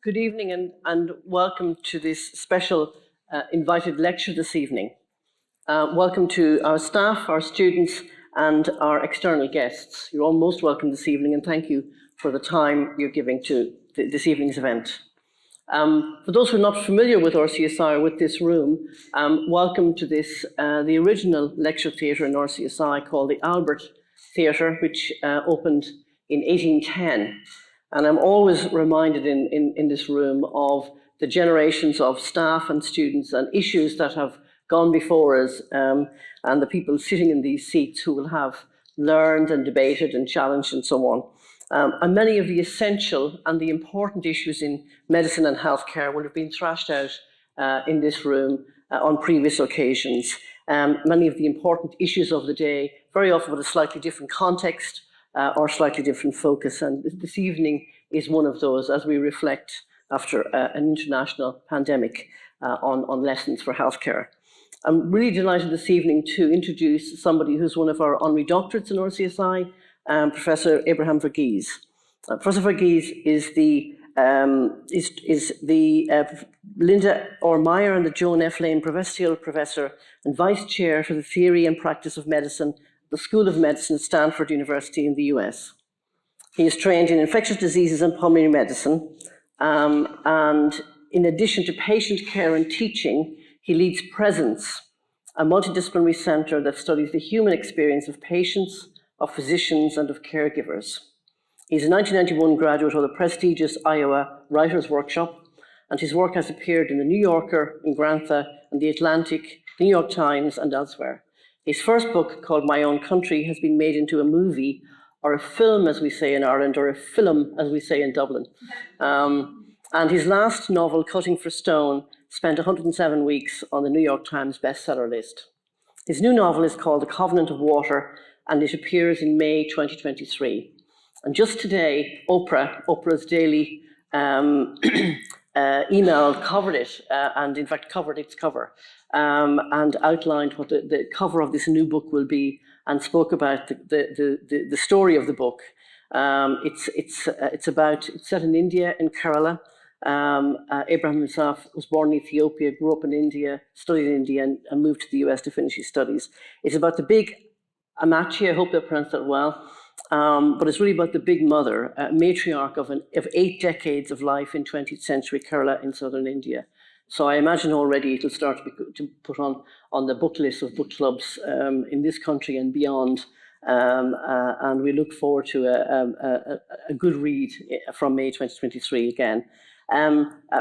Good evening and welcome to this special invited lecture this evening. Welcome to our staff, our students, and our external guests. You're all most welcome this evening, and thank you for the time you're giving to this evening's event. For those who are not familiar with RCSI or with this room, welcome to this, the original lecture theatre in RCSI called the Albert Theatre, which opened in 1810. And I'm always reminded in this room of the generations of staff and students and issues that have gone before us, and the people sitting in these seats who will have learned and debated and challenged and so on. And many of the essential and the important issues in medicine and healthcare would have been thrashed out in this room on previous occasions. Many of the important issues of the day, very often with a slightly different context, or slightly different focus. And this evening is one of those as we reflect after an international pandemic on lessons for healthcare. I'm really delighted this evening to introduce somebody who's one of our honorary doctorates in RCSI, Professor Abraham Verghese. Professor Verghese is the Linda R. Meier and the Joan F. Lane Provostial Professor and Vice Chair for the Theory and Practice of Medicine, the School of Medicine at Stanford University in the US. He is trained in infectious diseases and pulmonary medicine, and in addition to patient care and teaching, he leads Presence, a multidisciplinary center that studies the human experience of patients, of physicians, and of caregivers. He's a 1991 graduate of the prestigious Iowa Writers' Workshop, and his work has appeared in the New Yorker, in Grantha, and the Atlantic, New York Times, and elsewhere. His first book, called My Own Country, has been made into a movie, or a film, as we say in Ireland, or a film, as we say in Dublin. And his last novel, Cutting for Stone, spent 107 weeks on the New York Times bestseller list. His new novel is called The Covenant of Water, and it appears in May 2023. And just today, Oprah's daily email covered it, and in fact covered its cover, and outlined what the cover of this new book will be, and spoke about the story of the book. It's set in India, in Kerala. Abraham himself was born in Ethiopia, grew up in India, studied in India, and moved to the US to finish his studies. It's about the big Amachi, I hope I pronounced that well, but it's really about the big mother, matriarch of 8 decades of life in 20th century Kerala in southern India. So I imagine already it'll start to put on the book list of book clubs in this country and beyond. And we look forward to a good read from May 2023 again.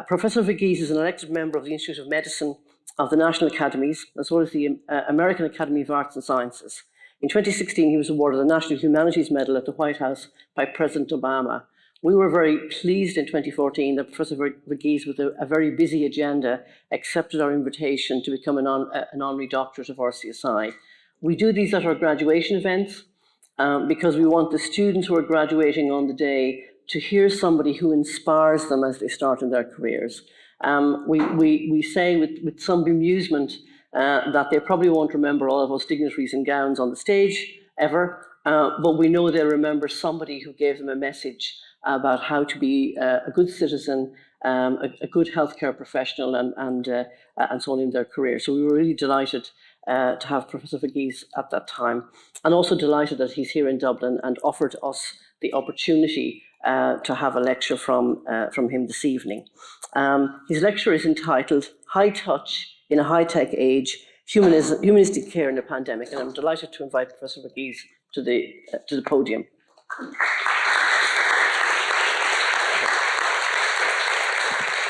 Professor Verghese is an elected member of the Institute of Medicine of the National Academies, as well as the American Academy of Arts and Sciences. In 2016, he was awarded the National Humanities Medal at the White House by President Obama. We were very pleased in 2014 that Professor Verghese, with a very busy agenda, accepted our invitation to become an honorary doctorate of RCSI. We do these at our graduation events because we want the students who are graduating on the day to hear somebody who inspires them as they start in their careers. We say with some bemusement that they probably won't remember all of us dignitaries in gowns on the stage ever, but we know they'll remember somebody who gave them a message about how to be a good citizen, a good healthcare professional, and so on in their career. So we were really delighted to have Professor Verghese at that time, and also delighted that he's here in Dublin and offered us the opportunity to have a lecture from him this evening. His lecture is entitled High Touch in a High-Tech Age, Humanistic Care in a Pandemic, and I'm delighted to invite Professor Verghese to the podium.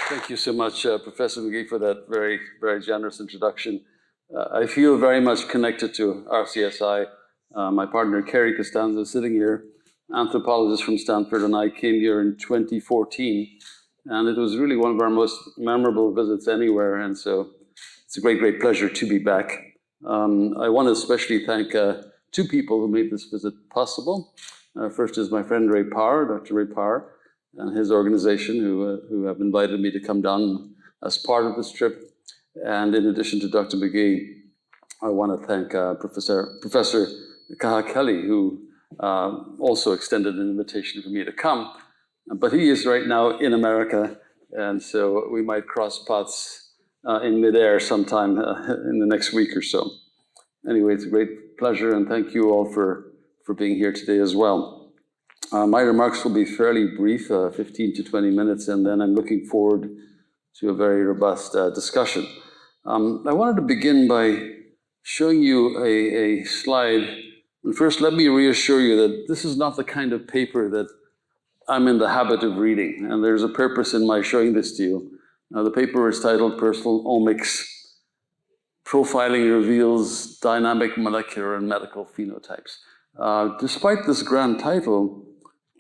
Thank you so much, Professor McGee, for that very, very generous introduction. I feel very much connected to RCSI. My partner, Kerry Costanza, is sitting here, anthropologist from Stanford, and I came here in 2014. And it was really one of our most memorable visits anywhere. And so it's a great, great pleasure to be back. I want to especially thank 2 people who made this visit possible. First is my friend Ray Parr, Dr. Ray Parr, and his organization who have invited me to come down as part of this trip. And in addition to Dr. McGee, I want to thank Professor Kaha Kelly, who also extended an invitation for me to come. But he is right now in America And so we might cross paths in midair sometime in the next week or so. Anyway, it's a great pleasure, and thank you all for being here today as well. My remarks will be fairly brief, 15 to 20 minutes, and then I'm looking forward to a very robust discussion. I wanted to begin by showing you a slide. And first, let me reassure you that this is not the kind of paper that I'm in the habit of reading, and there's a purpose in my showing this to you. The paper is titled Personal Omics, Profiling Reveals Dynamic Molecular and Medical Phenotypes. Despite this grand title,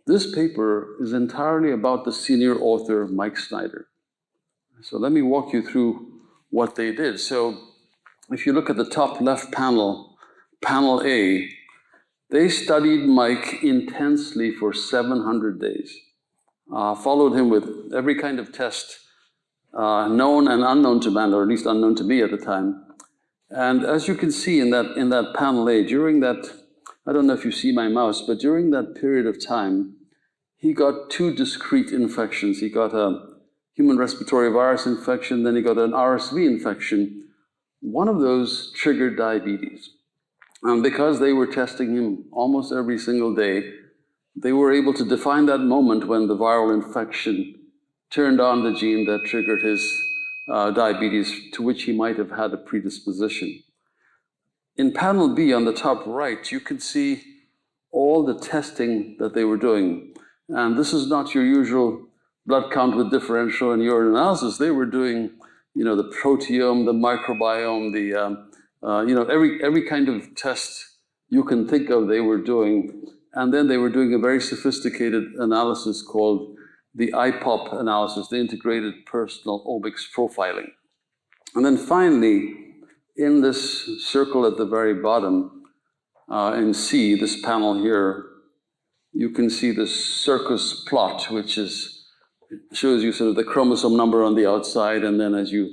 this paper is entirely about the senior author, Mike Snyder. So let me walk you through what they did. So if you look at the top left panel, panel A, they studied Mike intensely for 700 days, followed him with every kind of test known and unknown to man, or at least unknown to me at the time. And as you can see in that panel A, during that, I don't know if you see my mouse, but during that period of time, he got 2 discrete infections. He got a human respiratory virus infection, then he got an RSV infection. One of those triggered diabetes. And because they were testing him almost every single day, they were able to define that moment when the viral infection turned on the gene that triggered his diabetes, to which he might have had a predisposition. In panel B on the top right, you can see all the testing that they were doing. And this is not your usual blood count with differential and urine analysis. They were doing, the proteome, the microbiome, every kind of test you can think of, they were doing. And then they were doing a very sophisticated analysis called the IPOP analysis, the Integrated Personal Omics Profiling. And then finally, in this circle at the very bottom, in C, this panel here, you can see the circus plot, which shows you sort of the chromosome number on the outside, and then as you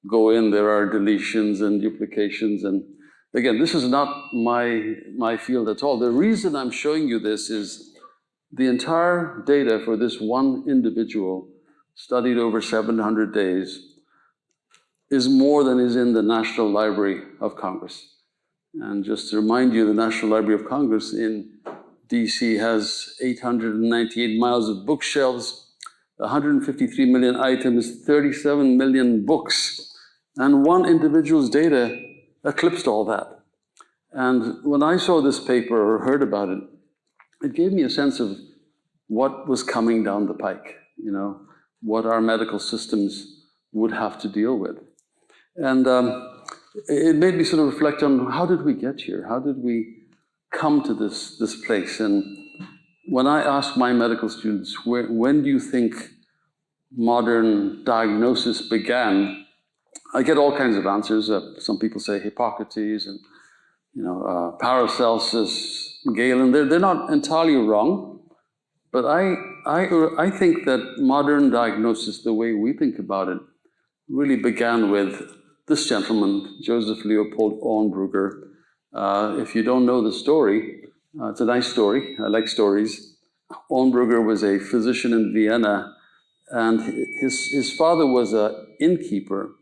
go in, there are deletions and duplications. And again, this is not my field at all. The reason I'm showing you this is the entire data for this one individual, studied over 700 days, is more than is in the National Library of Congress. And just to remind you, the National Library of Congress in DC has 898 miles of bookshelves, 153 million items, 37 million books, and one individual's data eclipsed all that. And when I saw this paper or heard about it, it gave me a sense of what was coming down the pike, what our medical systems would have to deal with. And it made me sort of reflect on, how did we get here? How did we come to this place? And when I ask my medical students, when do you think modern diagnosis began, I get all kinds of answers. Some people say Hippocrates and Paracelsus, Galen. They're not entirely wrong, but I think that modern diagnosis, the way we think about it, really began with this gentleman, Joseph Leopold Auenbrugger. If you don't know the story, it's a nice story. I like stories. Auenbrugger was a physician in Vienna, and his father was an innkeeper.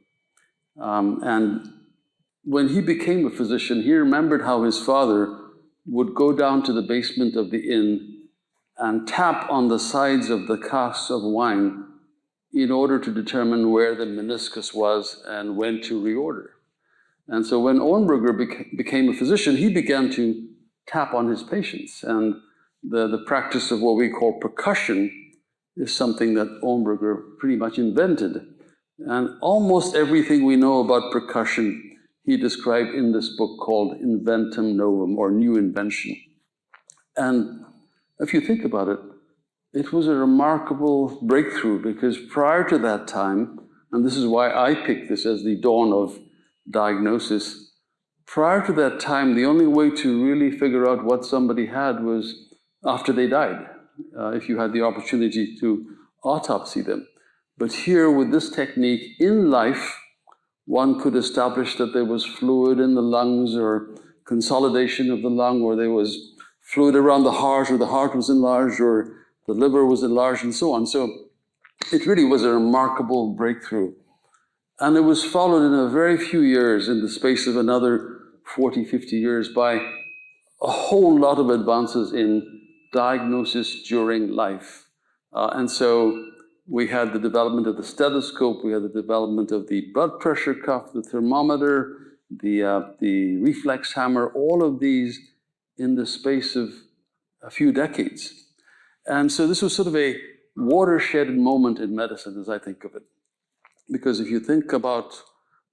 And when he became a physician, he remembered how his father would go down to the basement of the inn and tap on the sides of the casks of wine in order to determine where the meniscus was and when to reorder. And so when Auenbrugger became a physician, he began to tap on his patients. And the practice of what we call percussion is something that Auenbrugger pretty much invented. And almost everything we know about percussion, he described in this book called Inventum Novum, or New Invention. And if you think about it, it was a remarkable breakthrough, because prior to that time, and this is why I picked this as the dawn of diagnosis, prior to that time, the only way to really figure out what somebody had was after they died, if you had the opportunity to autopsy them. But here, with this technique, in life, one could establish that there was fluid in the lungs, or consolidation of the lung, or there was fluid around the heart, or the heart was enlarged, or the liver was enlarged, and so on. So it really was a remarkable breakthrough. And it was followed in a very few years, in the space of another 40, 50 years, by a whole lot of advances in diagnosis during life. And so we had the development of the stethoscope, we had the development of the blood pressure cuff, the thermometer, the reflex hammer, all of these in the space of a few decades. And so this was sort of a watershed moment in medicine, as I think of it. Because if you think about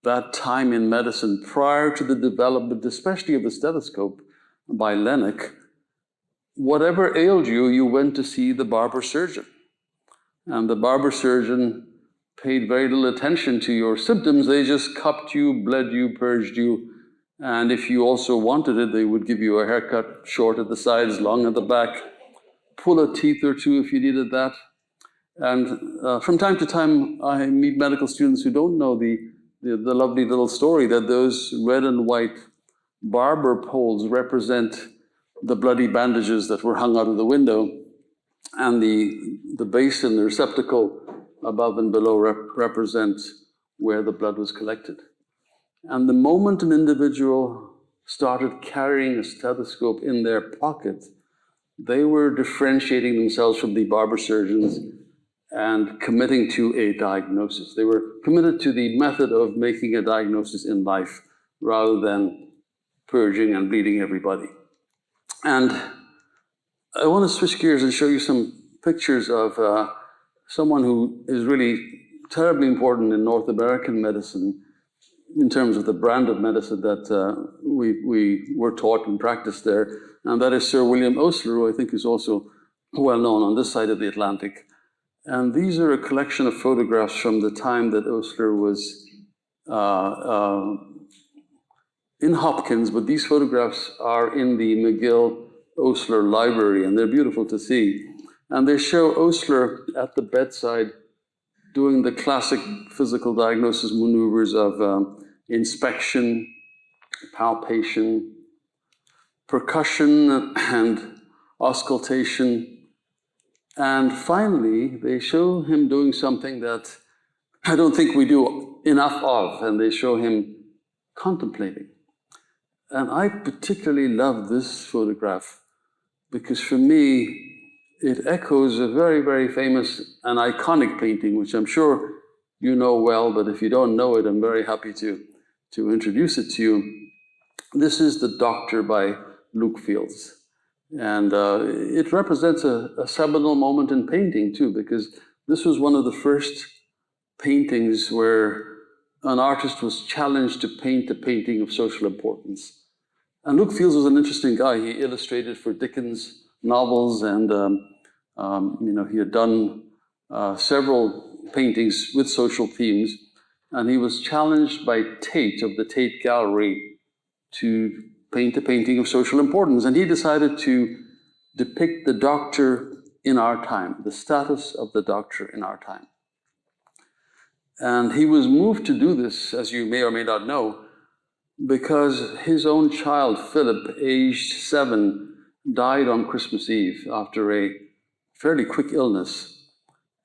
that time in medicine prior to the development, especially of the stethoscope by Lennox, whatever ailed you, you went to see the barber surgeon. And the barber surgeon paid very little attention to your symptoms. They just cupped you, bled you, purged you. And if you also wanted it, they would give you a haircut, short at the sides, long at the back, pull a teeth or two if you needed that. And from time to time, I meet medical students who don't know the lovely little story that those red and white barber poles represent the bloody bandages that were hung out of the window, and the basin, the receptacle above and below represent where the blood was collected. And the moment an individual started carrying a stethoscope in their pocket, they were differentiating themselves from the barber surgeons and committing to a diagnosis. They were committed to the method of making a diagnosis in life rather than purging and bleeding everybody. And I want to switch gears and show you some pictures of someone who is really terribly important in North American medicine in terms of the brand of medicine that we were taught and practiced there, and that is Sir William Osler, who I think is also well known on this side of the Atlantic. And these are a collection of photographs from the time that Osler was in Hopkins, but these photographs are in the McGill-Osler Library, and they're beautiful to see. And they show Osler at the bedside doing the classic physical diagnosis maneuvers of inspection, palpation, percussion, and auscultation. And finally, they show him doing something that I don't think we do enough of, and they show him contemplating. And I particularly love this photograph because for me, it echoes a very, very famous and iconic painting, which I'm sure you know well, but if you don't know it, I'm very happy to introduce it to you. This is The Doctor by Luke Fields. And it represents a seminal moment in painting too, because this was one of the first paintings where an artist was challenged to paint a painting of social importance. And Luke Fields was an interesting guy. He illustrated for Dickens novels, and he had done several paintings with social themes. And he was challenged by Tate of the Tate Gallery to paint a painting of social importance. And he decided to depict the doctor in our time, the status of the doctor in our time. And he was moved to do this, as you may or may not know, because his own child, Philip, aged 7, died on Christmas Eve after a fairly quick illness.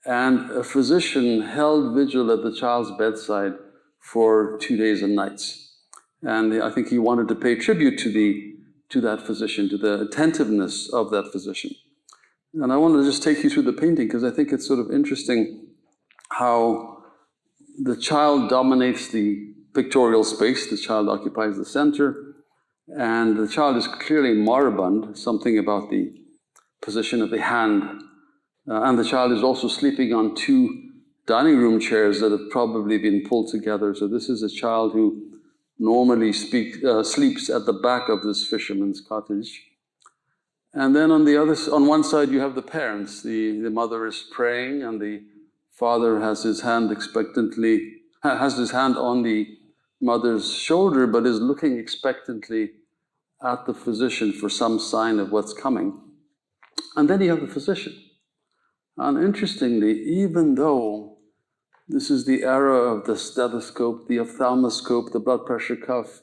And a physician held vigil at the child's bedside for 2 days and nights. And I think he wanted to pay tribute to that physician, to the attentiveness of that physician. And I wanted to just take you through the painting because I think it's sort of interesting how the child dominates the pictorial space. The child occupies the center, and the child is clearly moribund, something about the position of the hand. And the child is also sleeping on 2 dining room chairs that have probably been pulled together. So this is a child who normally sleeps at the back of this fisherman's cottage. And then on one side you have the parents. The mother is praying, and the father has his hand on the mother's shoulder, but is looking expectantly at the physician for some sign of what's coming. And then you have the physician. And interestingly, even though this is the era of the stethoscope, the ophthalmoscope, the blood pressure cuff,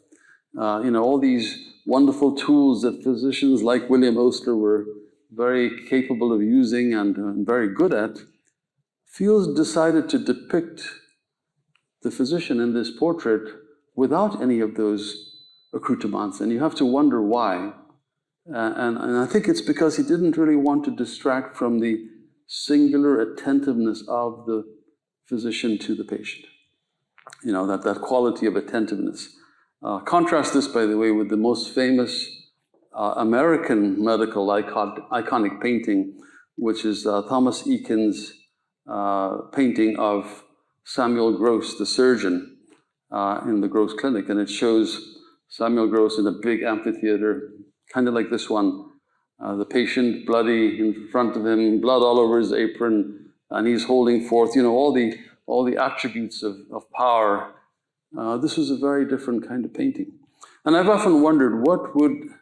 all these wonderful tools that physicians like William Osler were very capable of using and very good at, Fields decided to depict the physician in this portrait without any of those accoutrements, and you have to wonder why. And I think it's because he didn't really want to distract from the singular attentiveness of the physician to the patient. You know, that quality of attentiveness. Contrast this, by the way, with the most famous American medical iconic painting, which is Thomas Eakins' painting of Samuel Gross, the surgeon, in the Gross Clinic. And it shows Samuel Gross in a big amphitheater, kind of like this one. The patient bloody in front of him, blood all over his apron, and he's holding forth, you know, all the attributes of power. This was a very different kind of painting. And I've often wondered, what would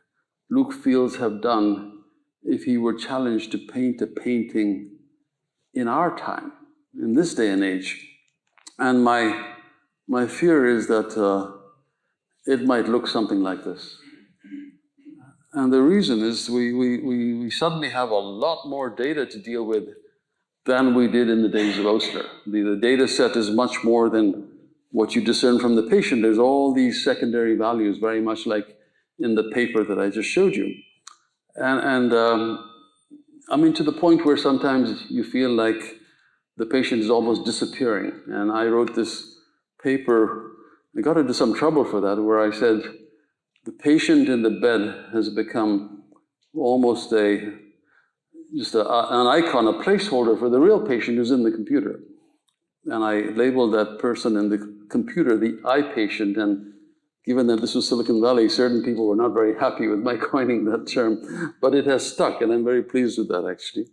Luke Fields have done if he were challenged to paint a painting in our time, in this day and age? And my fear is that it might look something like this. And the reason is we suddenly have a lot more data to deal with than we did in the days of Osler. The data set is much more than what you discern from the patient. There's all these secondary values, very much like in the paper that I just showed you. And I mean, to the point where sometimes you feel like the patient is almost disappearing. And I wrote this paper, I got into some trouble for that, where I said, the patient in the bed has become almost an icon, a placeholder for the real patient who's in the computer. And I labeled that person in the computer the eye patient. And given that this was Silicon Valley, certain people were not very happy with my coining that term, but it has stuck, and I'm very pleased with that, actually.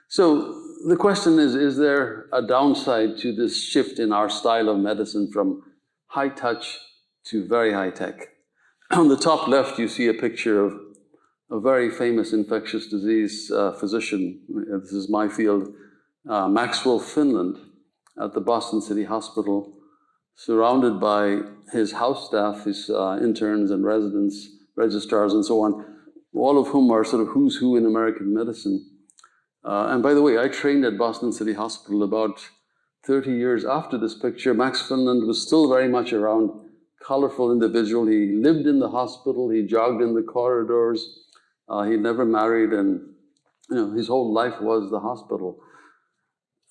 So the question is there a downside to this shift in our style of medicine from high touch to very high tech? On the top left, you see a picture of a very famous infectious disease physician. This is my field, Maxwell Finland, at the Boston City Hospital, surrounded by his house staff, his interns and residents, registrars and so on, all of whom are sort of who's who in American medicine. And by the way, I trained at Boston City Hospital about 30 years after this picture. Max Finland was still very much around, colorful individual. He lived in the hospital, he jogged in the corridors, he never married, and you know, his whole life was the hospital.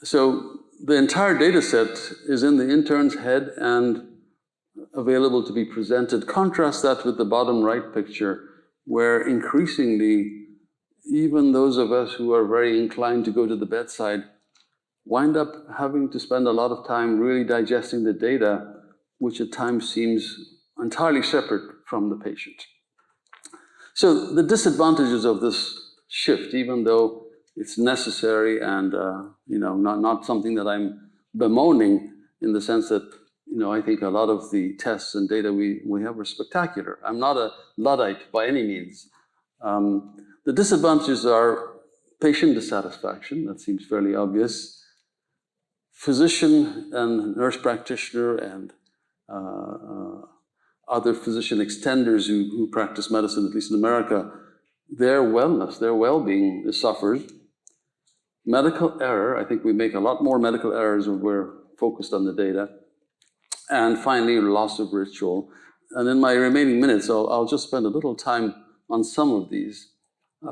So the entire data set is in the intern's head and available to be presented. Contrast that with the bottom right picture, where increasingly, even those of us who are very inclined to go to the bedside wind up having to spend a lot of time really digesting the data, which at times seems entirely separate from the patient. So the disadvantages of this shift, even though it's necessary and you know, not something that I'm bemoaning, in the sense that, you know, I think a lot of the tests and data we have are spectacular. I'm not a Luddite by any means. The disadvantages are patient dissatisfaction, that seems fairly obvious. Physician and nurse practitioner and other physician extenders who practice medicine, at least in America, their wellness, their well-being suffers. Medical error, I think we make a lot more medical errors when we're focused on the data. And finally, loss of ritual. And in my remaining minutes, I'll just spend a little time on some of these.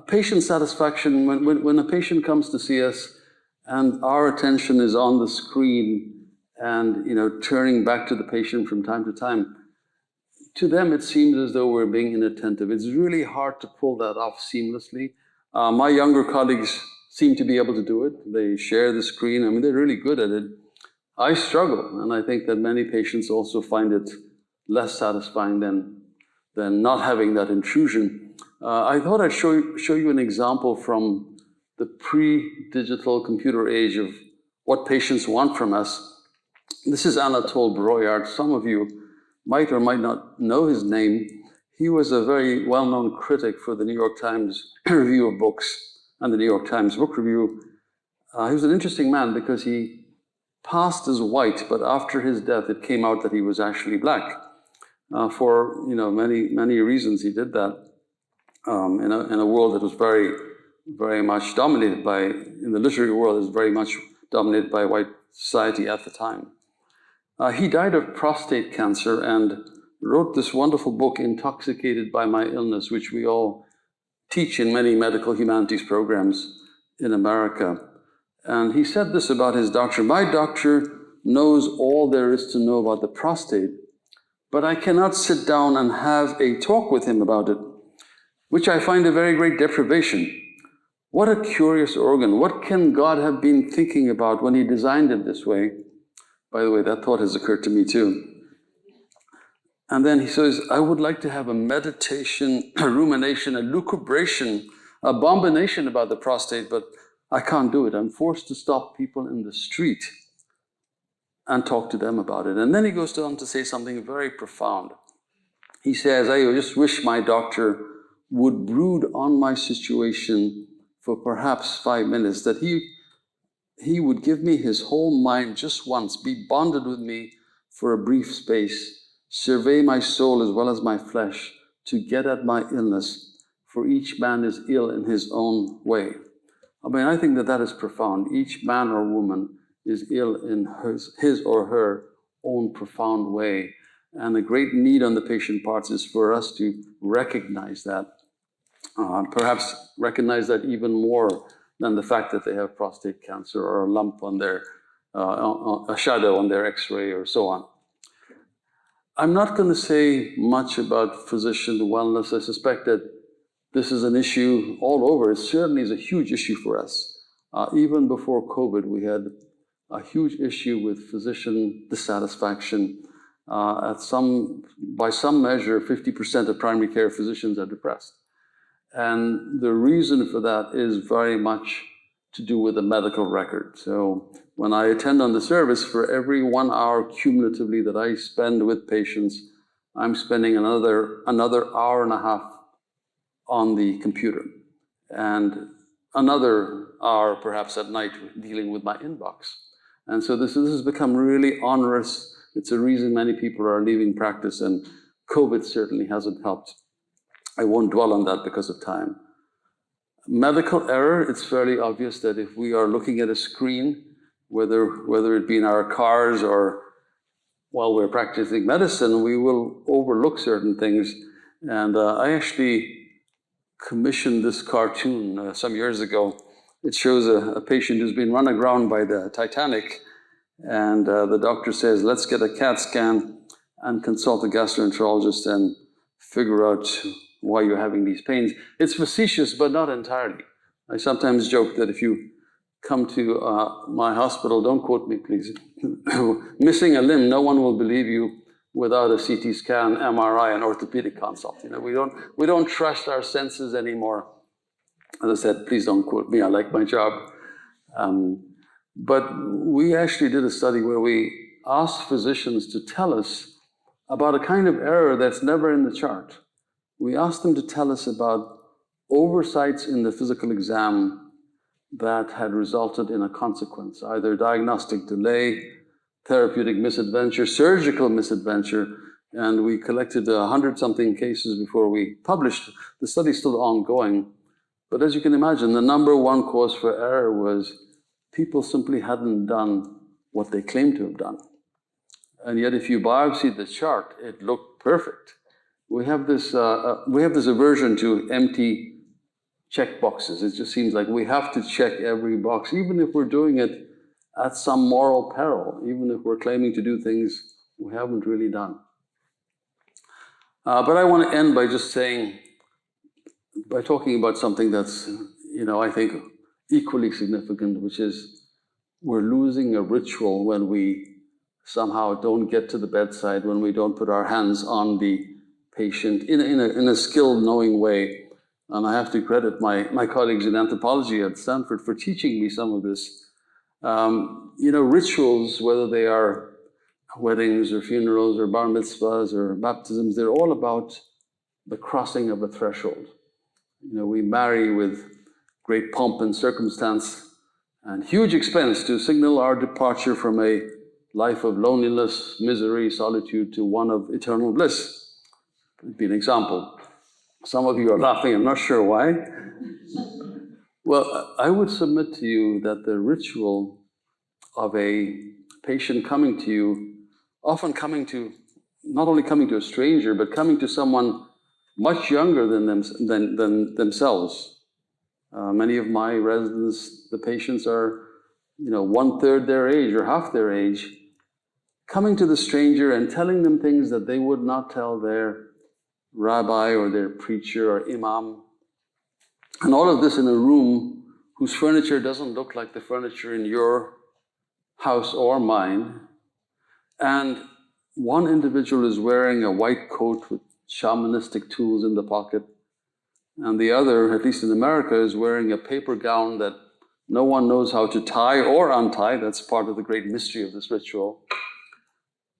Patient satisfaction, when a patient comes to see us and our attention is on the screen and, you know, turning back to the patient from time to time, to them it seems as though we're being inattentive. It's really hard to pull that off seamlessly. My younger colleagues seem to be able to do it. They share the screen. I mean, they're really good at it. I struggle, and I think that many patients also find it less satisfying than not having that intrusion. I thought I'd show you an example from the pre-digital computer age of what patients want from us. This is Anatole Broyard. Some of you might or might not know his name. He was a very well-known critic for the New York Times Review of Books and the New York Times Book Review. He was an interesting man because he passed as white, but after his death, it came out that he was actually black. For, you know, many reasons he did that in a world that was very very much dominated by, in the literary world, is very much dominated by white society at the time. He died of prostate cancer and wrote this wonderful book, Intoxicated by My Illness, which we all teach in many medical humanities programs in America. And he said this about his doctor: "My doctor knows all there is to know about the prostate, but I cannot sit down and have a talk with him about it, which I find a very great deprivation. What a curious organ. What can God have been thinking about when he designed it this way?" By the way, that thought has occurred to me too. And then he says, "I would like to have a meditation, a rumination, a lucubration, a bombination about the prostate, but I can't do it. I'm forced to stop people in the street and talk to them about it." And then he goes on to say something very profound. He says, "I just wish my doctor would brood on my situation for perhaps 5 minutes, that he would give me his whole mind just once, be bonded with me for a brief space, survey my soul as well as my flesh, to get at my illness, for each man is ill in his own way." I mean, I think that that is profound. Each man or woman is ill in his or her own profound way. And the great need on the patient parts is for us to recognize that, perhaps recognize that even more than the fact that they have prostate cancer or a lump on their, a shadow on their x-ray or so on. I'm not going to say much about physician wellness. I suspect that this is an issue all over. It certainly is a huge issue for us. Even before COVID, we had a huge issue with physician dissatisfaction. By some measure, 50% of primary care physicians are depressed. And the reason for that is very much to do with the medical record. So when I attend on the service, for every 1 hour cumulatively that I spend with patients, I'm spending another hour and a half on the computer, and another hour perhaps at night dealing with my inbox. And so this has become really onerous. It's a reason many people are leaving practice, and COVID certainly hasn't helped. I won't dwell on that because of time. Medical error, it's fairly obvious that if we are looking at a screen, whether it be in our cars or while we're practicing medicine, we will overlook certain things. And I actually commissioned this cartoon some years ago. It shows a patient who's been run aground by the Titanic, and the doctor says, "Let's get a CAT scan and consult a gastroenterologist and figure out why you're having these pains." It's facetious, but not entirely. I sometimes joke that if you come to my hospital, don't quote me, please, missing a limb, no one will believe you without a CT scan, MRI, and orthopedic consult. You know, we don't trust our senses anymore. As I said, please don't quote me, I like my job. But we actually did a study where we asked physicians to tell us about a kind of error that's never in the chart. We asked them to tell us about oversights in the physical exam that had resulted in a consequence, either diagnostic delay, therapeutic misadventure, surgical misadventure, and we collected 100-something cases before we published. The study's still ongoing, but as you can imagine, the number one cause for error was people simply hadn't done what they claimed to have done. And yet if you biopsied the chart, it looked perfect. We have this aversion to empty check boxes. It just seems like we have to check every box, even if we're doing it at some moral peril, even if we're claiming to do things we haven't really done. But I want to end by just saying, by talking about something that's, I think equally significant, which is we're losing a ritual when we somehow don't get to the bedside, when we don't put our hands on the patient in a skilled, knowing way. And I have to credit my colleagues in anthropology at Stanford for teaching me some of this. Rituals, whether they are weddings or funerals or bar mitzvahs or baptisms, they're all about the crossing of a threshold. We marry with great pomp and circumstance and huge expense to signal our departure from a life of loneliness, misery, solitude to one of eternal bliss. It'd be an example. Some of you are laughing, I'm not sure why. Well, I would submit to you that the ritual of a patient coming to you, often coming to, not only coming to a stranger, but coming to someone much younger than themselves. Many of my residents, the patients are, 1/3 their age or half their age, coming to the stranger and telling them things that they would not tell their rabbi or their preacher or imam. And all of this in a room whose furniture doesn't look like the furniture in your house or mine. And one individual is wearing a white coat with shamanistic tools in the pocket, and the other, at least in America, is wearing a paper gown that no one knows how to tie or untie. That's part of the great mystery of this ritual.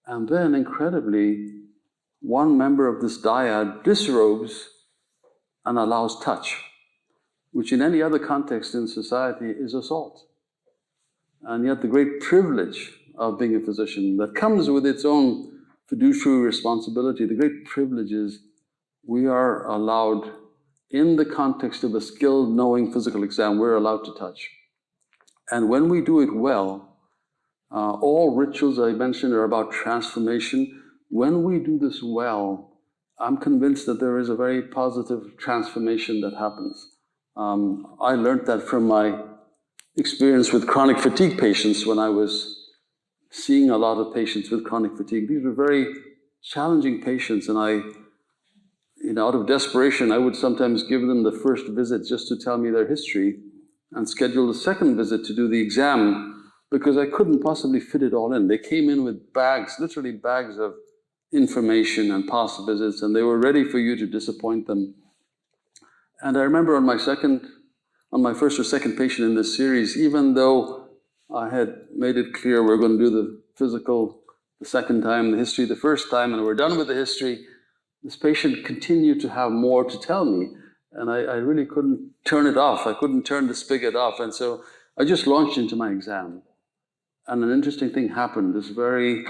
And then, incredibly, one member of this dyad disrobes and allows touch, which in any other context in society is assault. And yet the great privilege of being a physician that comes with its own fiduciary responsibility, the great privilege is we are allowed, in the context of a skilled, knowing physical exam, we're allowed to touch. And when we do it well, all rituals I mentioned are about transformation. When we do this well, I'm convinced that there is a very positive transformation that happens. I learned that from my experience with chronic fatigue patients when I was seeing a lot of patients with chronic fatigue. These were very challenging patients, and I, out of desperation, I would sometimes give them the first visit just to tell me their history and schedule the second visit to do the exam because I couldn't possibly fit it all in. They came in with bags, literally bags of information and past visits, and they were ready for you to disappoint them. And I remember on my first or second patient in this series, even though I had made it clear we're going to do the physical the second time, the history the first time, and we're done with the history, this patient continued to have more to tell me, and I really couldn't turn it off. I couldn't turn the spigot off, and so I just launched into my exam. And an interesting thing happened. This very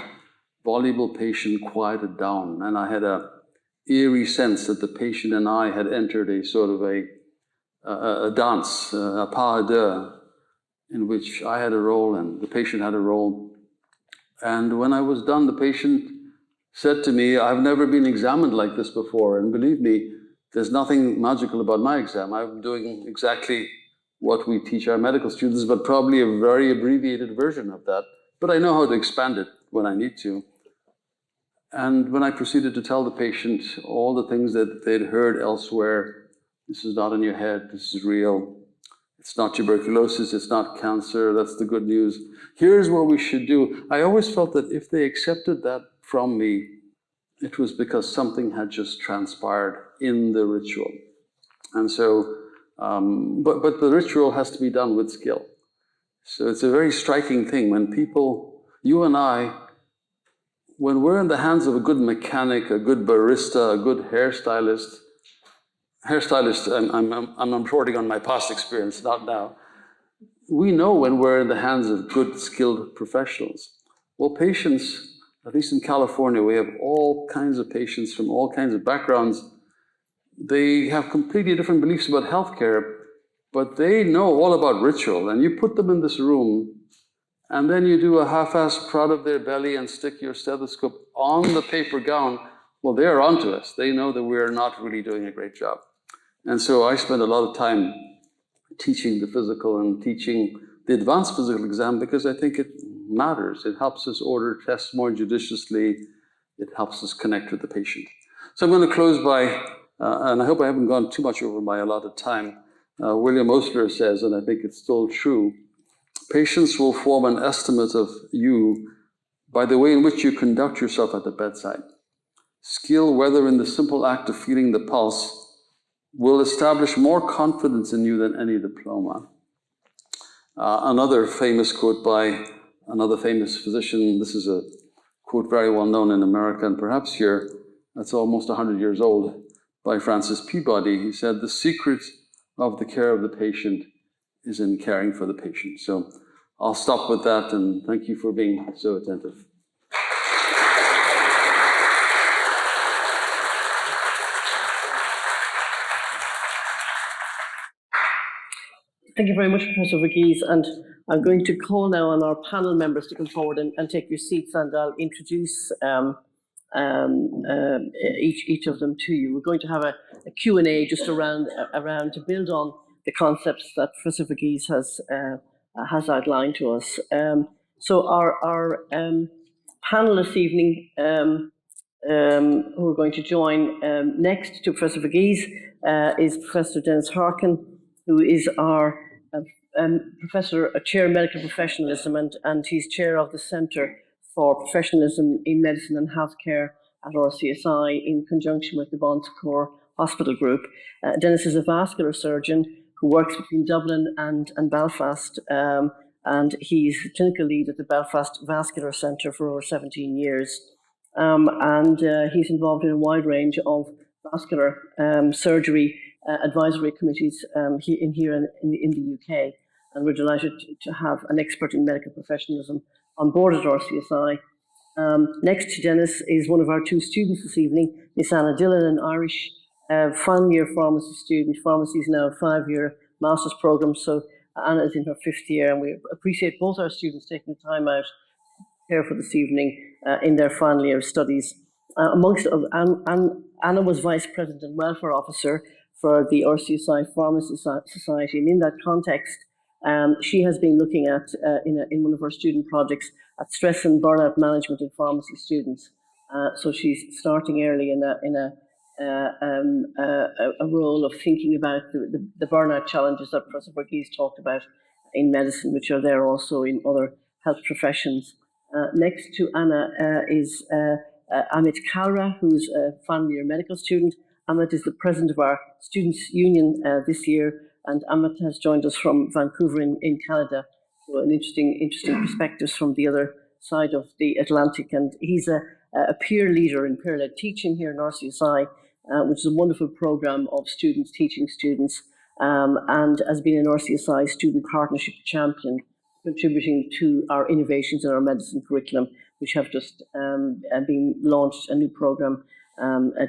voluble patient quieted down, and I had a eerie sense that the patient and I had entered a sort of a dance, a pas deux, in which I had a role and the patient had a role. And when I was done, the patient said to me, I've never been examined like this before, and believe me, there's nothing magical about my exam. I'm doing exactly what we teach our medical students, but probably a very abbreviated version of that. But I know how to expand it when I need to. And when I proceeded to tell the patient all the things that they'd heard elsewhere, this is not in your head, this is real. It's not tuberculosis, it's not cancer, that's the good news. Here's what we should do. I always felt that if they accepted that from me, it was because something had just transpired in the ritual. And so, but the ritual has to be done with skill. So it's a very striking thing when people, you and I, when we're in the hands of a good mechanic, a good barista, a good hairstylist, I'm reporting on my past experience, not now. We know when we're in the hands of good, skilled professionals. Well, patients, at least in California, we have all kinds of patients from all kinds of backgrounds. They have completely different beliefs about healthcare, but they know all about ritual. And you put them in this room, and then you do a half-assed prod of their belly and stick your stethoscope on the paper gown. Well, they're onto us. They know that we're not really doing a great job. And so I spend a lot of time teaching the physical and teaching the advanced physical exam because I think it matters. It helps us order tests more judiciously. It helps us connect with the patient. So I'm going to close by, and I hope I haven't gone too much over my allotted time. William Osler says, and I think it's still true, patients will form an estimate of you by the way in which you conduct yourself at the bedside. Skill, whether in the simple act of feeling the pulse, will establish more confidence in you than any diploma. Another famous quote by another famous physician, this is a quote very well known in America and perhaps here, that's almost 100 years old, by Francis Peabody. He said, the secret of the care of the patient is in caring for the patient. So I'll stop with that and thank you for being so attentive. Thank you very much, Professor Verghese. And I'm going to call now on our panel members to come forward and take your seats, and I'll introduce each of them to you. We're going to have a Q&A just around to build on the concepts that Professor Verghese has outlined to us. So our panel this evening, who are going to join next to Professor Verghese, is Professor Denis Harkin, who is our Professor, Chair of Medical Professionalism, and he's Chair of the Centre for Professionalism in Medicine and Healthcare at RCSI in conjunction with the Bon Secours Hospital Group. Denis is a vascular surgeon who works between Dublin and Belfast, and he's the clinical lead at the Belfast Vascular Centre for over 17 years. And he's involved in a wide range of vascular surgery advisory committees here in the UK, and we're delighted to have an expert in medical professionalism on board at RCSI. Next to Denis is one of our two students this evening, Miss Anna Dillon, an Irish final year pharmacy student. Pharmacy is now a 5-year master's programme, so Anna is in her 5th year, and we appreciate both our students taking the time out here for this evening in their final year of studies. Anna was Vice President and Welfare Officer for the RCSI Pharmacy Society, and in that context, she has been looking at, in one of her student projects, at stress and burnout management in pharmacy students. So she's starting early in a role of thinking about the burnout challenges that Professor Verghese talked about in medicine, which are there also in other health professions. Next to Anna is Amit Kalra, who's a final year medical student. Amit is the president of our Students' Union this year, and Amit has joined us from Vancouver in Canada. So an interesting perspectives from the other side of the Atlantic. And he's a peer leader in peer-led teaching here in RCSI, which is a wonderful program of students teaching students, and has been an RCSI student partnership champion, contributing to our innovations in our medicine curriculum, which have just been launched, a new program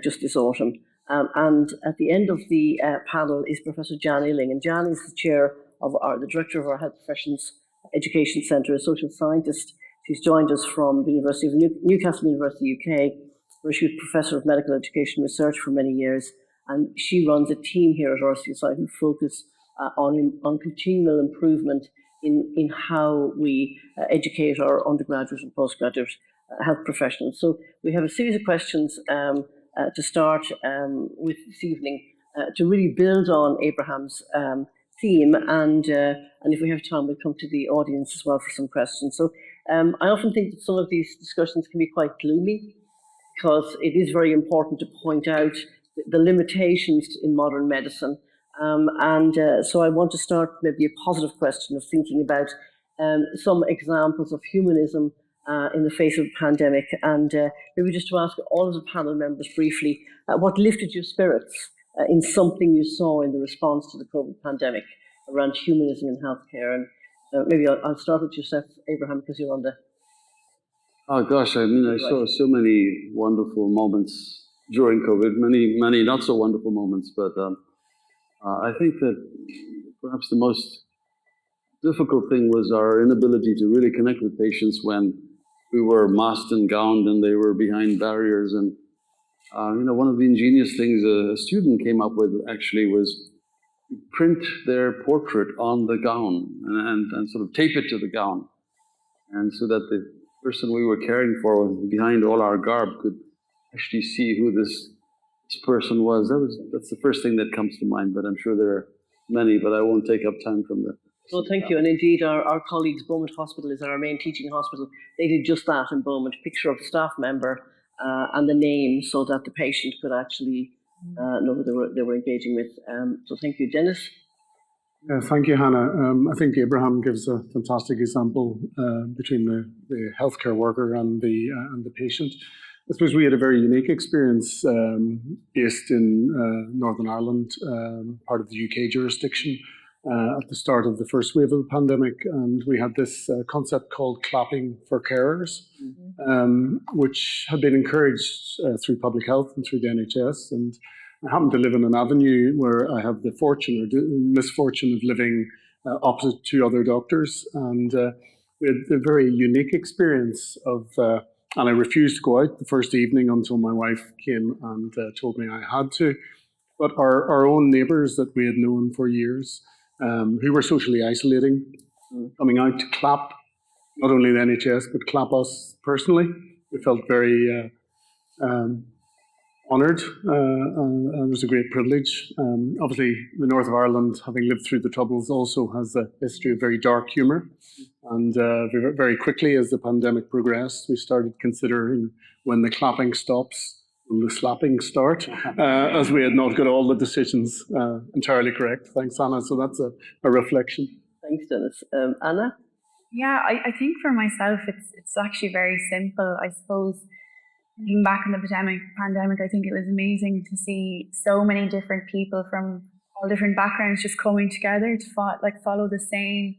just this autumn. And at the end of the panel is Professor Jan Illing, and Jan is the chair of the director of our Health Professions Education Centre, a social scientist. She's joined us from the University of Newcastle University, UK, where she was Professor of Medical Education Research for many years, and she runs a team here at RCSI who focus on continual improvement in how we educate our undergraduate and postgraduate health professionals. So we have a series of questions to start with this evening to really build on Abraham's theme, and if we have time, we'll come to the audience as well for some questions. So I often think that some of these discussions can be quite gloomy, because it is very important to point out the limitations in modern medicine. So I want to start maybe a positive question of thinking about some examples of humanism in the face of the pandemic, and maybe just to ask all of the panel members briefly, what lifted your spirits in something you saw in the response to the COVID pandemic around humanism in healthcare? And maybe I'll start with yourself, Abraham, because you're on the... Oh gosh, I mean, I saw so many wonderful moments during COVID, many not so wonderful moments, but I think that perhaps the most difficult thing was our inability to really connect with patients when we were masked and gowned and they were behind barriers. And one of the ingenious things a student came up with actually was print their portrait on the gown and sort of tape it to the gown, and so that the person we were caring for behind all our garb could actually see who this person was. That's the first thing that comes to mind, but I'm sure there are many, but I won't take up time from the... Well, thank you. And indeed, our colleagues, Beaumont Hospital is our main teaching hospital. They did just that in Beaumont, a picture of the staff member and the name, so that the patient could actually know who they were engaging with. So thank you. Denis? Thank you, Hannah. I think Abraham gives a fantastic example between the healthcare worker and the patient. I suppose we had a very unique experience based in Northern Ireland, part of the UK jurisdiction, at the start of the first wave of the pandemic, and we had this concept called clapping for carers, which had been encouraged through public health and through the NHS. And I happen to live in an avenue where I have the fortune or misfortune of living opposite two other doctors, and we had a very unique experience of. And I refused to go out the first evening until my wife came and told me I had to. But our own neighbours that we had known for years, who were socially isolating, coming out to clap not only the NHS but clap us personally, we felt very honoured, and it was a great privilege. Obviously, the north of Ireland, having lived through the Troubles, also has a history of very dark humour. And very quickly, as the pandemic progressed, we started considering when the clapping stops, will the slapping start, as we had not got all the decisions entirely correct. Thanks, Anna. So that's a reflection. Thanks, Denis. Anna? Yeah, I think for myself, it's actually very simple. I suppose, looking back on the pandemic, I think it was amazing to see so many different people from all different backgrounds just coming together to follow the same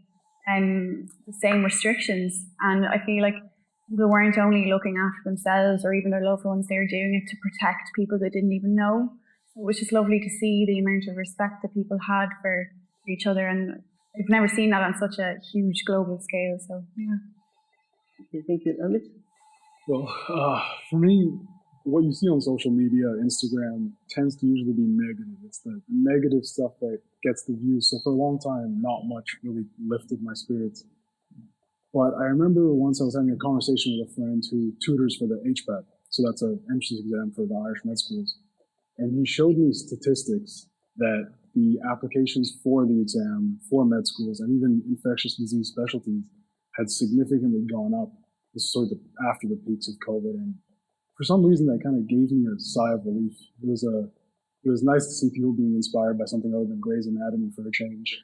restrictions. And I feel like people weren't only looking after themselves or even their loved ones, they were doing it to protect people they didn't even know. So it was just lovely to see the amount of respect that people had for each other, and I've never seen that on such a huge global scale. So yeah. Thank you, Amit. Well, for me, what you see on social media, Instagram, tends to usually be negative. It's the negative stuff that gets the views. So for a long time, not much really lifted my spirits. But I remember once I was having a conversation with a friend who tutors for the HPAT. So that's an entrance exam for the Irish med schools. And he showed me statistics that the applications for the exam for med schools and even infectious disease specialties had significantly gone up. This is sort of after the peaks of COVID, and for some reason that kind of gave me a sigh of relief. It was nice to see people being inspired by something other than Grey's Anatomy for a change.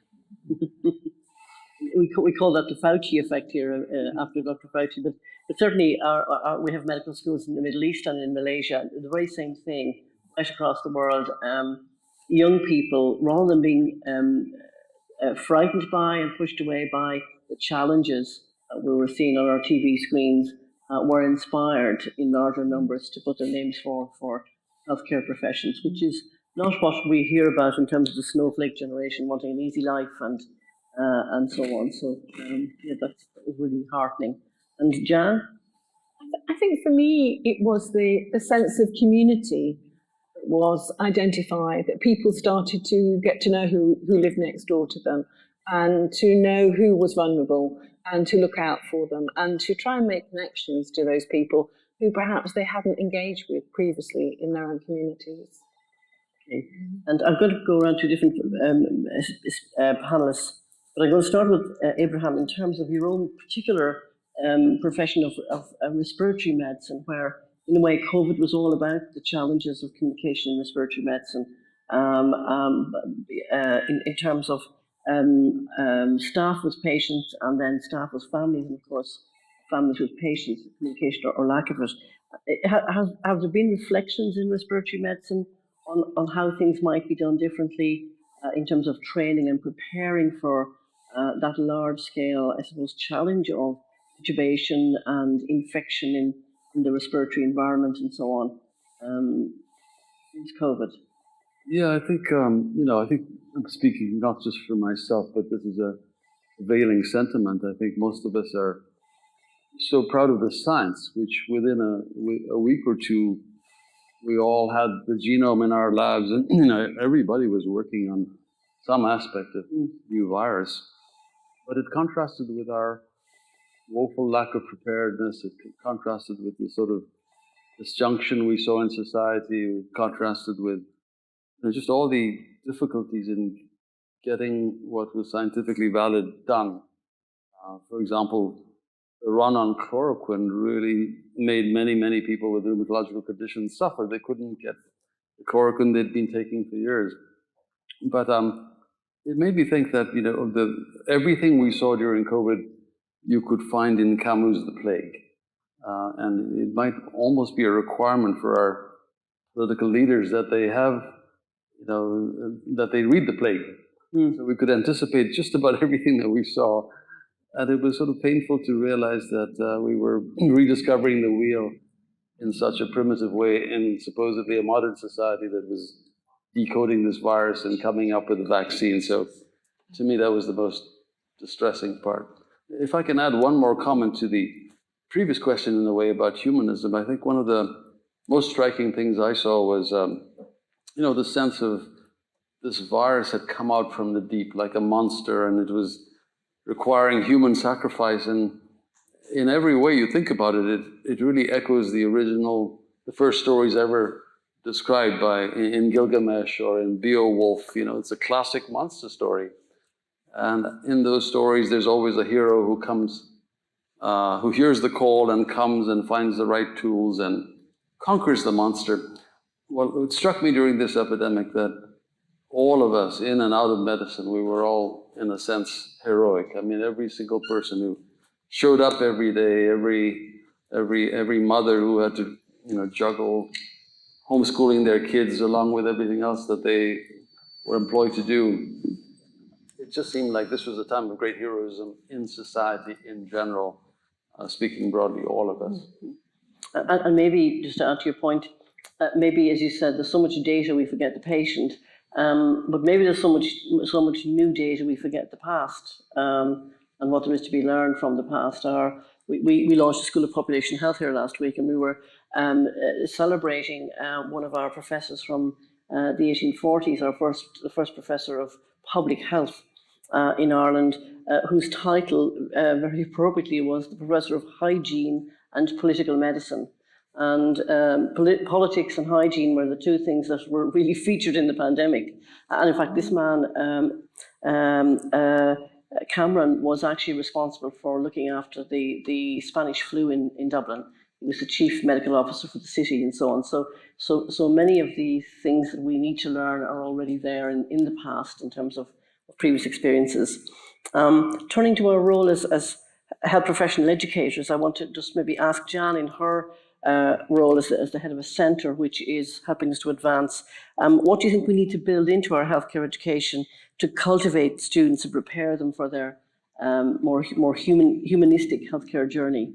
We call that the Fauci effect here after Dr. Fauci, but certainly we have medical schools in the Middle East and in Malaysia. The very same thing right across the world. Young people, rather than being frightened by and pushed away by the challenges that we were seeing on our TV screens, were inspired in larger numbers to put their names for healthcare professions, which is not what we hear about in terms of the snowflake generation wanting an easy life and so on. So yeah, that's really heartening. And Jan? I think for me, it was the sense of community that was identified, that people started to get to know who lived next door to them and to know who was vulnerable and to look out for them and to try and make connections to those people who perhaps they hadn't engaged with previously in their own communities. Okay. And I'm going to go around to different panelists, but I'm going to start with Abraham in terms of your own particular profession of respiratory medicine, where in a way COVID was all about the challenges of communication in respiratory medicine in terms of staff with patients and then staff with families, and of course families with patients, communication or lack of it. Have there been reflections in respiratory medicine on how things might be done differently in terms of training and preparing for that large scale, I suppose, challenge of intubation and infection in the respiratory environment and so on since COVID? Yeah, I think, I think I'm speaking not just for myself, but this is a prevailing sentiment. I think most of us are so proud of the science, which within a week or two, we all had the genome in our labs, and everybody was working on some aspect of new virus. But it contrasted with our woeful lack of preparedness. It contrasted with the sort of disjunction we saw in society. It contrasted with just all the difficulties in getting what was scientifically valid done. For example, the run on chloroquine really made many people with rheumatological conditions suffer. They couldn't get the chloroquine they'd been taking for years. But it made me think that everything we saw during COVID, you could find in Camus' The Plague. And it might almost be a requirement for our political leaders that they have, that they read The Plague. So we could anticipate just about everything that we saw. And it was sort of painful to realize that we were rediscovering the wheel in such a primitive way in supposedly a modern society that was decoding this virus and coming up with a vaccine. So To me, that was the most distressing part. If I can add one more comment to the previous question in a way about humanism, I think one of the most striking things I saw was, the sense of this virus had come out from the deep like a monster, and it was requiring human sacrifice. And in every way you think about it, it really echoes the first stories ever described in Gilgamesh or in Beowulf. It's a classic monster story. And in those stories, there's always a hero who comes, who hears the call and comes and finds the right tools and conquers the monster. Well, it struck me during this epidemic that all of us, in and out of medicine, we were all, in a sense, heroic. I mean, every single person who showed up every day, every mother who had to, juggle homeschooling their kids along with everything else that they were employed to do. It just seemed like this was a time of great heroism in society in general, speaking broadly, all of us. And maybe, just to add to your point, maybe, as you said, there's so much data we forget the patient, but maybe there's so much new data we forget the past, and what there is to be learned from the past. We launched a School of Population Health here last week, and we were celebrating one of our professors from the 1840s, the first professor of public health in Ireland, whose title, very appropriately, was the Professor of Hygiene and Political Medicine. And politics and hygiene were the two things that were really featured in the pandemic. And in fact, this man, Cameron, was actually responsible for looking after the Spanish flu in Dublin. He was the chief medical officer for the city and so on. So many of the things that we need to learn are already there in the past in terms of previous experiences. Turning to our role as health professional educators, I want to just maybe ask Jan, in her role as the head of a centre which is helping us to advance, what do you think we need to build into our healthcare education to cultivate students and prepare them for their more humanistic healthcare journey?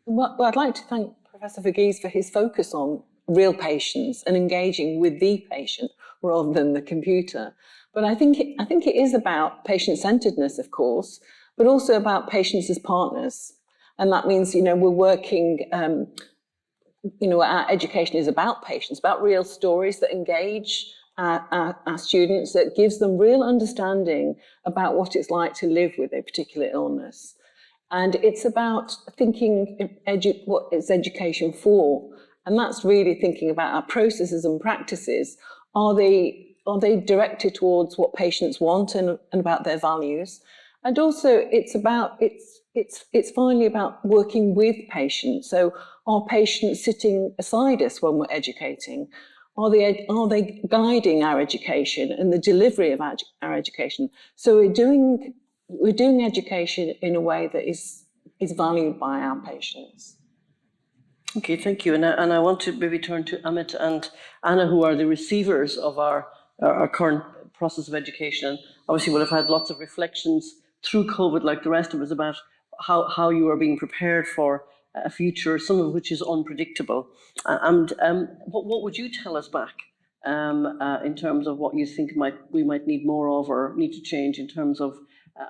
Well, I'd like to thank Professor Verghese for his focus on real patients and engaging with the patient rather than the computer. But I think it is about patient-centeredness, of course, but also about patients as partners. And that means, we're working, our education is about patients, about real stories that engage our students, that gives them real understanding about what it's like to live with a particular illness. And it's about thinking what is education for? And that's really thinking about our processes and practices. Are they directed towards what patients want and about their values? And also it's finally about working with patients. So are patients sitting aside us when we're educating? Are they guiding our education and the delivery of our education? So we're doing education in a way that is valued by our patients. Okay, thank you. And I want to maybe turn to Amit and Anna, who are the receivers of our current process of education. And obviously we'll have had lots of reflections through COVID, like the rest of us, about how you are being prepared for a future, some of which is unpredictable. And what would you tell us back in terms of what you think we might need more of or need to change in terms of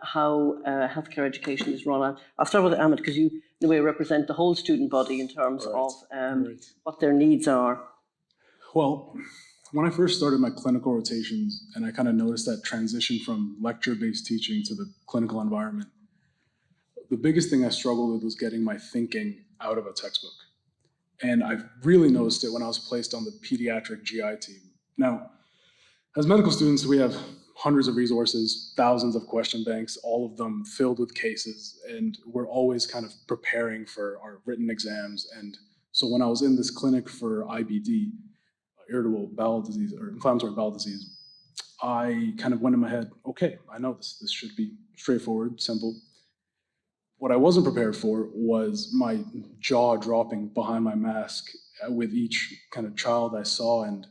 how healthcare education is run? I'll start with Amit, because you, in a way, represent the whole student body in terms of what their needs are. Well, when I first started my clinical rotations, and I kind of noticed that transition from lecture-based teaching to the clinical environment, the biggest thing I struggled with was getting my thinking out of a textbook. And I really noticed it when I was placed on the pediatric GI team. Now, as medical students, we have hundreds of resources, thousands of question banks, all of them filled with cases, and we're always kind of preparing for our written exams. And so when I was in this clinic for IBD, irritable bowel disease or inflammatory bowel disease, I kind of went in my head, okay, I know this should be straightforward, simple. What I wasn't prepared for was my jaw dropping behind my mask with each kind of child I saw, and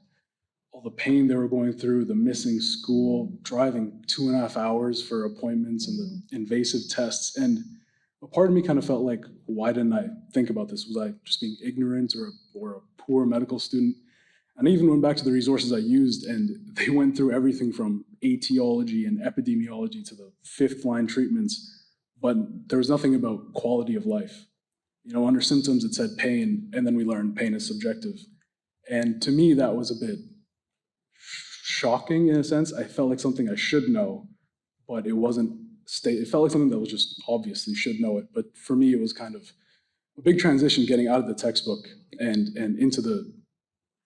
all the pain they were going through, the missing school, driving 2.5 hours for appointments and the invasive tests. And a part of me kind of felt like, why didn't I think about this? Was I just being ignorant or a poor medical student? And I even went back to the resources I used, and they went through everything from etiology and epidemiology to the fifth line treatments, but there was nothing about quality of life. You know, under symptoms it said pain, and then we learned pain is subjective. And to me, that was a bit shocking in a sense. I felt like something I should know, but it wasn't it felt like something that was just obviously should know it. But for me, it was kind of a big transition getting out of the textbook and into the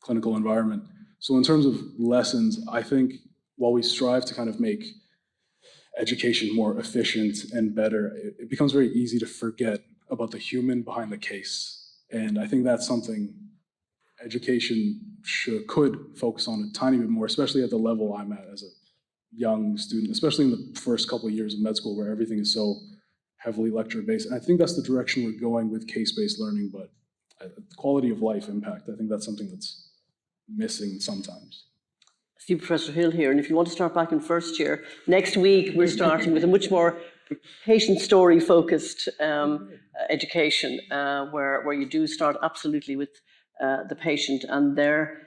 clinical environment. So in terms of lessons, I think while we strive to kind of make education more efficient and better, it becomes very easy to forget about the human behind the case. And I think that's something education could focus on a tiny bit more, especially at the level I'm at as a young student, especially in the first couple of years of med school where everything is so heavily lecture-based. And I think that's the direction we're going with case-based learning, but quality of life impact, I think that's something that's missing sometimes. See Professor Hill here, and if you want to start back in first year, next week we're starting with a much more patient story focused education, where you do start absolutely with the patient and their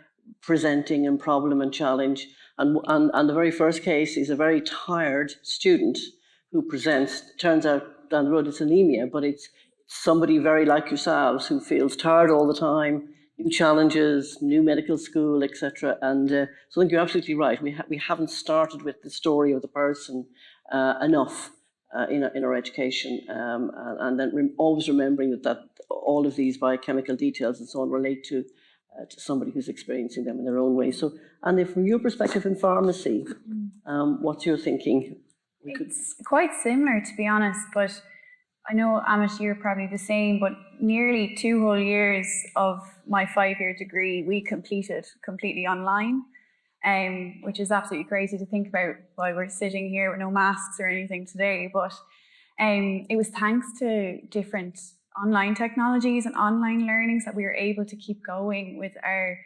presenting and problem and challenge. And the very first case is a very tired student who presents. Turns out down the road it's anemia, but it's somebody very like yourselves who feels tired all the time, new challenges, new medical school, etc. And so I think you're absolutely right. We haven't started with the story of the person enough in our education, and then always remembering that all of these biochemical details and so on relate to somebody who's experiencing them in their own way. So, and if from your perspective in pharmacy, what's your thinking? It's quite similar, to be honest, but I know, Amit, you're probably the same, but nearly 2 whole years of my 5-year degree we completed completely online, which is absolutely crazy to think about while we're sitting here with no masks or anything today. But it was thanks to different online technologies and online learnings that we were able to keep going with our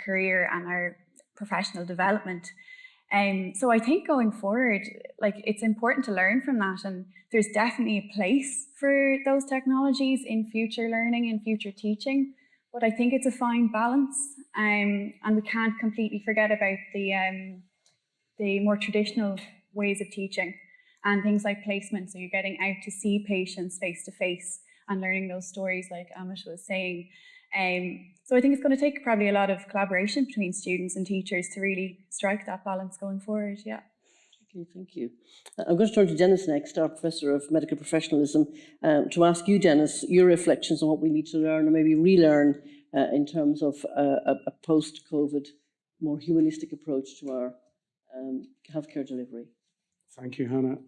career and our professional development. So I think going forward, like, it's important to learn from that, and there's definitely a place for those technologies in future learning and future teaching, but I think it's a fine balance, and we can't completely forget about the more traditional ways of teaching and things like placement, so you're getting out to see patients face to face and learning those stories like Amit was saying. So I think it's going to take probably a lot of collaboration between students and teachers to really strike that balance going forward, yeah. Okay, thank you. I'm going to turn to Denis next, our Professor of Medical Professionalism, to ask you, Denis, your reflections on what we need to learn or maybe relearn in terms of a post-COVID, more humanistic approach to our healthcare delivery. Thank you, Hannah.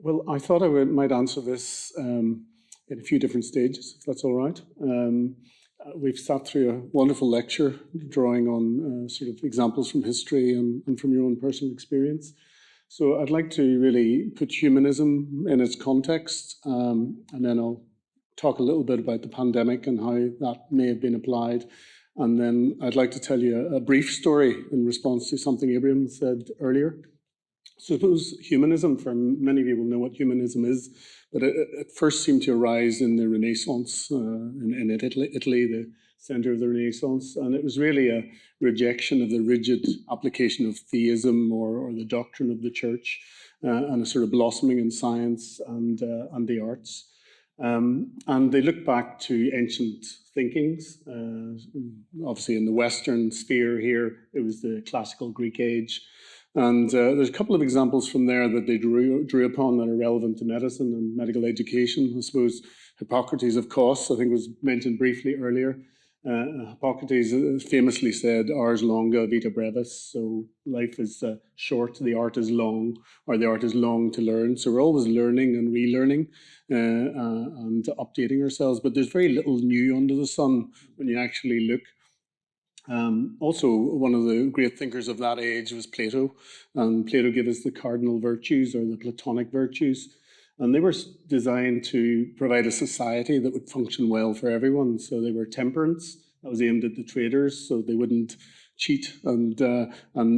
Well, I thought I might answer this in a few different stages, if that's all right. We've sat through a wonderful lecture drawing on sort of examples from history and from your own personal experience. So I'd like to really put humanism in its context, and then I'll talk a little bit about the pandemic and how that may have been applied. And then I'd like to tell you a brief story in response to something Abraham said earlier. So suppose humanism, for many of you will know what humanism is, but it first seemed to arise in the Renaissance, in Italy, the center of the Renaissance, and it was really a rejection of the rigid application of theism or the doctrine of the church, and a sort of blossoming in science and the arts. And they looked back to ancient thinkings. Obviously in the Western sphere here, it was the classical Greek age. And there's a couple of examples from there that they drew upon that are relevant to medicine and medical education. I suppose Hippocrates of Kos, I think, was mentioned briefly earlier. Hippocrates famously said, ars longa, vita brevis. So life is short, the art is long, or the art is long to learn. So we're always learning and relearning and updating ourselves. But there's very little new under the sun when you actually look. Also, one of the great thinkers of that age was Plato, and Plato gave us the cardinal virtues, or the Platonic virtues, and they were designed to provide a society that would function well for everyone. So they were temperance, that was aimed at the traders, so they wouldn't cheat and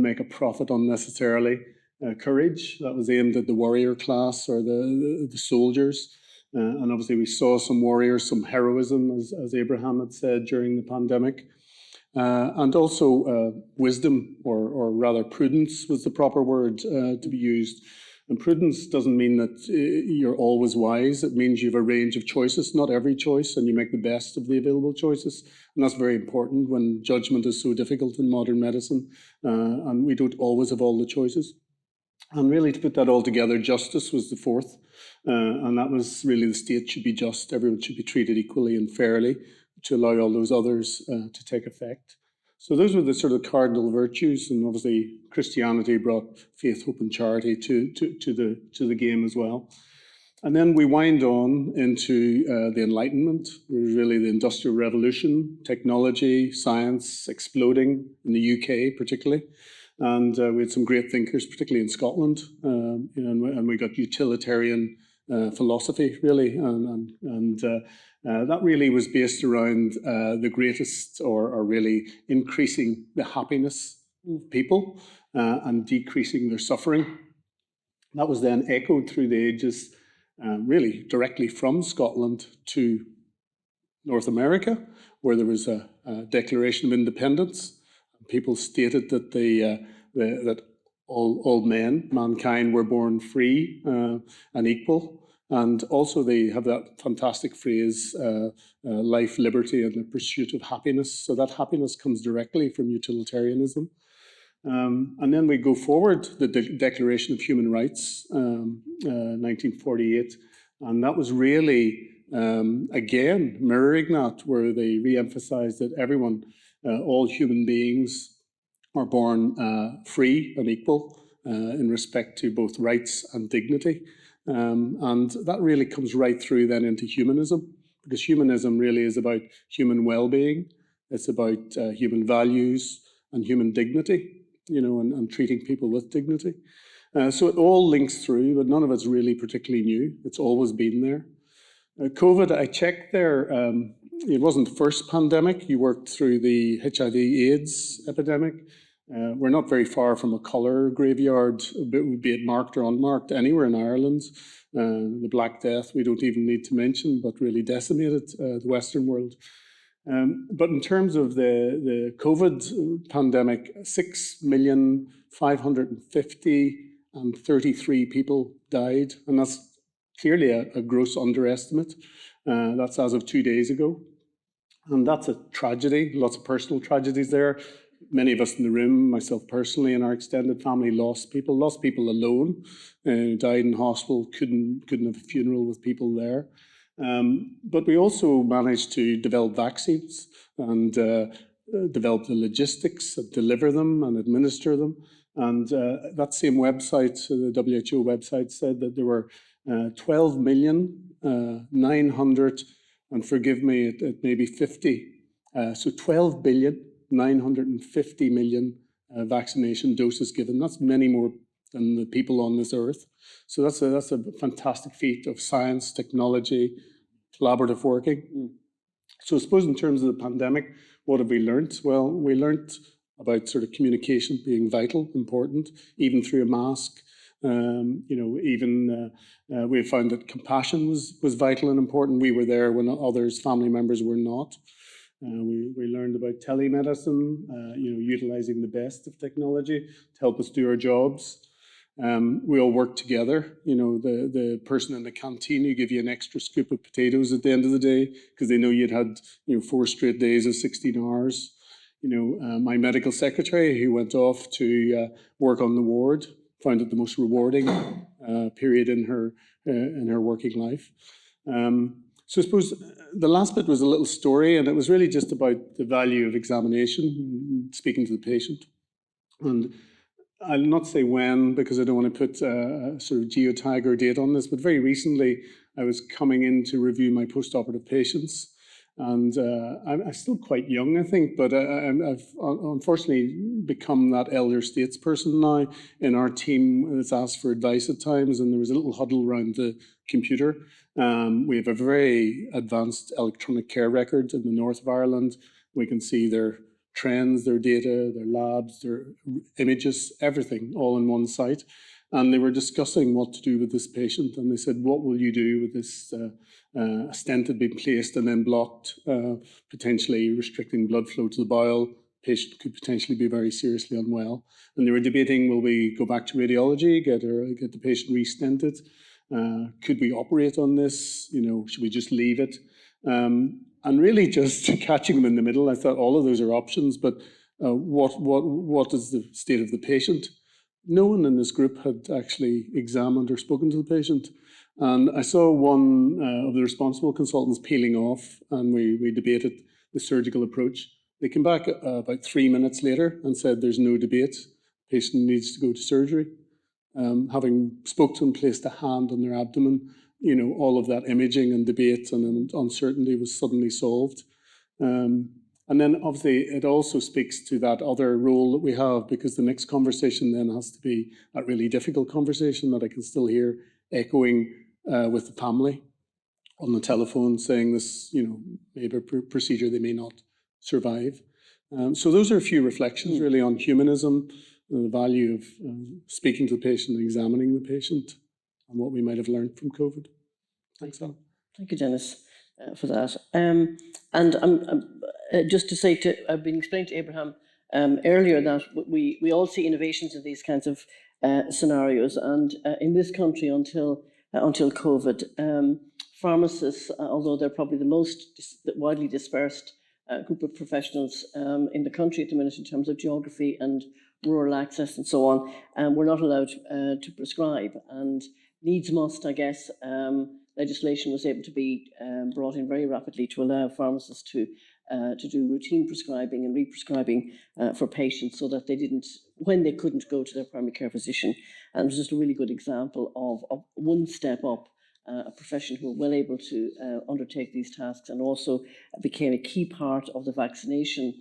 make a profit unnecessarily. Courage, that was aimed at the warrior class or the soldiers. And obviously we saw some warriors, some heroism, as Abraham had said during the pandemic. and also wisdom, or rather prudence was the proper word to be used. And prudence doesn't mean that you're always wise. It means you have a range of choices, not every choice, and you make the best of the available choices. And that's very important when judgment is so difficult in modern medicine, and we don't always have all the choices. And really, to put that all together, justice was the fourth, and that was really the state should be just. Everyone should be treated equally and fairly to allow all those others to take effect. So those were the sort of cardinal virtues, and obviously Christianity brought faith, hope, and charity to the game as well. And then we wind on into the Enlightenment, really the Industrial Revolution, technology, science exploding in the UK particularly. And we had some great thinkers, particularly in Scotland, and we got utilitarian philosophy, really, and that really was based around the greatest, or really increasing the happiness of people and decreasing their suffering. That was then echoed through the ages, really directly from Scotland to North America, where there was a Declaration of Independence. People stated that that all men, mankind, were born free and equal. And also they have that fantastic phrase, life, liberty, and the pursuit of happiness. So that happiness comes directly from utilitarianism. And then we go forward, the Declaration of Human Rights, 1948. And that was really, again, mirroring that, where they re-emphasized that everyone, all human beings are born free and equal in respect to both rights and dignity. And that really comes right through then into humanism, because humanism really is about human well-being. It's about human values and human dignity, and treating people with dignity. So it all links through, but none of it's really particularly new. It's always been there. COVID, I checked there, it wasn't the first pandemic. You worked through the HIV/AIDS epidemic. We're not very far from a colour graveyard, be it marked or unmarked, anywhere in Ireland. The Black Death, we don't even need to mention, but really decimated the Western world. But in terms of the COVID pandemic, 6,550,033 people died, and that's clearly a gross underestimate. That's as of 2 days ago. And that's a tragedy, lots of personal tragedies there. Many of us in the room, myself personally, and our extended family lost people alone, died in hospital, couldn't have a funeral with people there. But we also managed to develop vaccines and develop the logistics, deliver them and administer them. And that same website, the WHO website, said that there were 12,900,000, and forgive me, it may be 50, so 12,950,000,000 vaccination doses given. That's many more than the people on this earth. So that's a fantastic feat of science, technology, collaborative working. So I suppose in terms of the pandemic, what have we learned? Well, we learned about sort of communication being vital, important, even through a mask. We found that compassion was vital and important. We were there when others, family members, were not. We learned about telemedicine, utilizing the best of technology to help us do our jobs. We all work together. The person in the canteen who give you an extra scoop of potatoes at the end of the day because they know you'd had 4 straight days of 16 hours. My medical secretary who went off to work on the ward found it the most rewarding period in her working life. So I suppose the last bit was a little story, and it was really just about the value of examination, speaking to the patient. And I'll not say when, because I don't want to put a sort of geotag or date on this, but very recently I was coming in to review my post-operative patients. And I'm still quite young, I think, but I've unfortunately become that elder statesperson now in our team that's asked for advice at times, and there was a little huddle around the computer. We have a very advanced electronic care record in the north of Ireland. We can see their trends, their data, their labs, their images, everything all in one site. And they were discussing what to do with this patient. And they said, what will you do with this stent had been placed and then blocked, potentially restricting blood flow to the bowel, patient could potentially be very seriously unwell. And they were debating, will we go back to radiology, get the patient re-stented? Could we operate on this? Should we just leave it? And really just catching them in the middle. I thought all of those are options, but what is the state of the patient? No one in this group had actually examined or spoken to the patient. And I saw one of the responsible consultants peeling off, and we debated the surgical approach. They came back about 3 minutes later and said there's no debate. Patient needs to go to surgery. Having spoke to them, placed a hand on their abdomen, all of that imaging and debate and uncertainty was suddenly solved. And then obviously it also speaks to that other role that we have, because the next conversation then has to be a really difficult conversation that I can still hear echoing with the family on the telephone saying this, maybe a procedure they may not survive. So those are a few reflections really on humanism, the value of speaking to the patient and examining the patient, and what we might have learned from COVID. Thanks, Alan. Thank you, Denis, for that. And just to say, I've been explaining to Abraham earlier that we all see innovations in these kinds of scenarios, and in this country until COVID, pharmacists, although they're probably the most widely dispersed group of professionals in the country at the minute in terms of geography and rural access and so on, we're not allowed to prescribe, and needs must, I guess. Legislation was able to be brought in very rapidly to allow pharmacists to do routine prescribing and re-prescribing for patients, so that they didn't, when they couldn't go to their primary care physician. And it was just a really good example of one step up, a profession who were well able to undertake these tasks, and also became a key part of the vaccination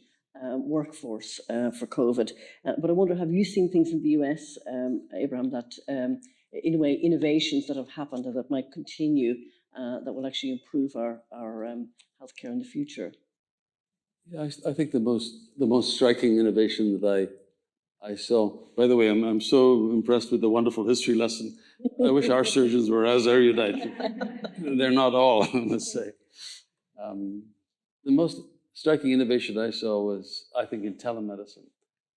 workforce for COVID. But I wonder, have you seen things in the US, Abraham, that in a way innovations that have happened that might continue, that will actually improve our healthcare in the future? Yeah, I think the most striking innovation that I saw. By the way, I'm so impressed with the wonderful history lesson. I wish our surgeons were as erudite. They're not all, I must say. The most striking innovation I saw was, I think, in telemedicine.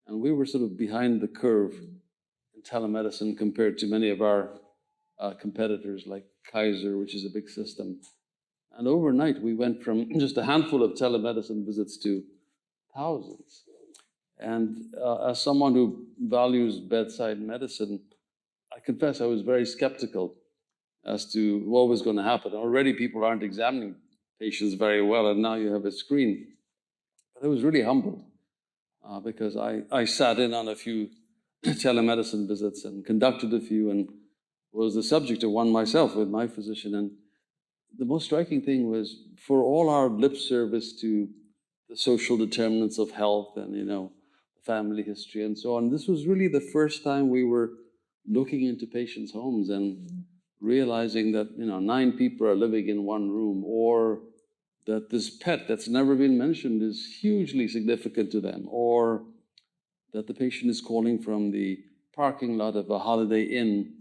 And we were sort of behind the curve in telemedicine compared to many of our competitors like Kaiser, which is a big system. And overnight, we went from just a handful of telemedicine visits to thousands. And as someone who values bedside medicine, I confess I was very skeptical as to what was going to happen. Already people aren't examining patients very well, and now you have a screen. But I was really humbled because I sat in on a few telemedicine visits and conducted a few and was the subject of one myself with my physician. And the most striking thing was, for all our lip service to the social determinants of health and, family history and so on, this was really the first time we were looking into patients' homes and realizing that, 9 people are living in one room, or that this pet that's never been mentioned is hugely significant to them, or that the patient is calling from the parking lot of a Holiday Inn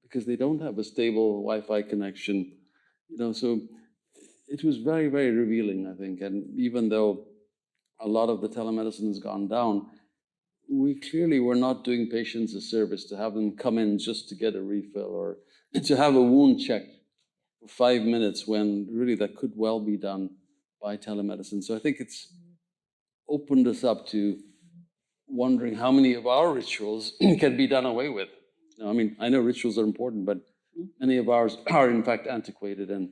because they don't have a stable Wi-Fi connection. So it was very, very revealing, I think. And even though a lot of the telemedicine has gone down, we clearly were not doing patients a service to have them come in just to get a refill or to have a wound checked for 5 minutes, when really that could well be done by telemedicine. So I think it's opened us up to wondering how many of our rituals can be done away with. I know rituals are important, but many of ours are in fact antiquated. And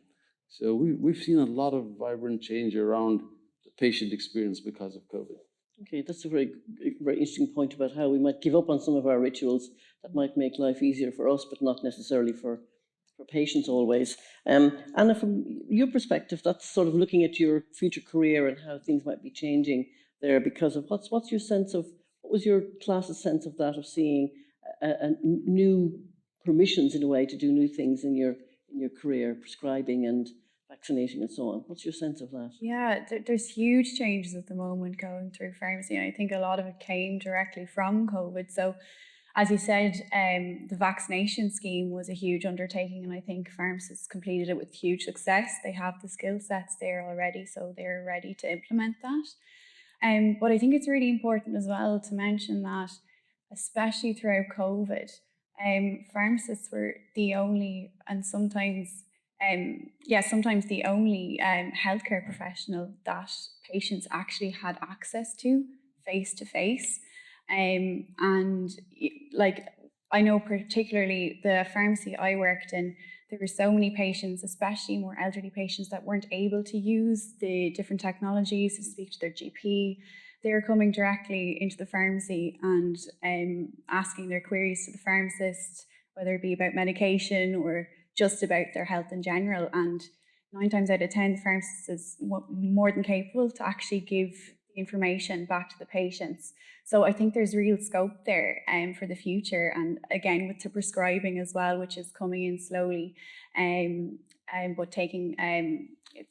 so we've seen a lot of vibrant change around the patient experience because of COVID. Okay, that's a very, very interesting point about how we might give up on some of our rituals that might make life easier for us, but not necessarily for patients always. Anna, from your perspective, that's sort of looking at your future career and how things might be changing there because of what was your class's sense of that, of seeing new permissions in a way to do new things in your career, prescribing and vaccinating and so on? What's your sense of that? Yeah, there's huge changes at the moment going through pharmacy, and I think a lot of it came directly from COVID. So, as you said, the vaccination scheme was a huge undertaking, and I think pharmacists completed it with huge success. They have the skill sets there already, so they're ready to implement that. But I think it's really important as well to mention that, especially throughout COVID, pharmacists were the only, and sometimes the only healthcare professional that patients actually had access to face to face. And like, I know particularly the pharmacy I worked in, there were so many patients, especially more elderly patients, that weren't able to use the different technologies to speak to their GP. They were coming directly into the pharmacy and asking their queries to the pharmacist, whether it be about medication or just about their health in general. And 9 times out of 10, the pharmacist is more than capable to actually give the information back to the patients. So I think there's real scope there for the future. And again, with the prescribing as well, which is coming in slowly, but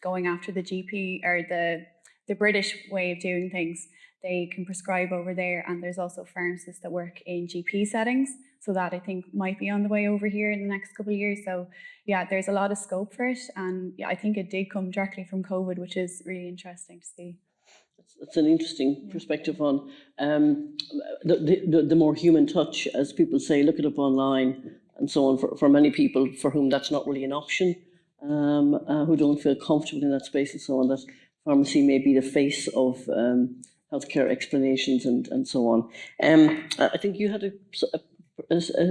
going after the GP or the British way of doing things, they can prescribe over there. And there's also pharmacists that work in GP settings. So that I think might be on the way over here in the next couple of years. So yeah, there's a lot of scope for it. And yeah, I think it did come directly from COVID, which is really interesting to see. That's an interesting perspective on the more human touch, as people say, look it up online and so on, for many people for whom that's not really an option, who don't feel comfortable in that space and so on, that pharmacy may be the face of healthcare explanations and so on. I think you had a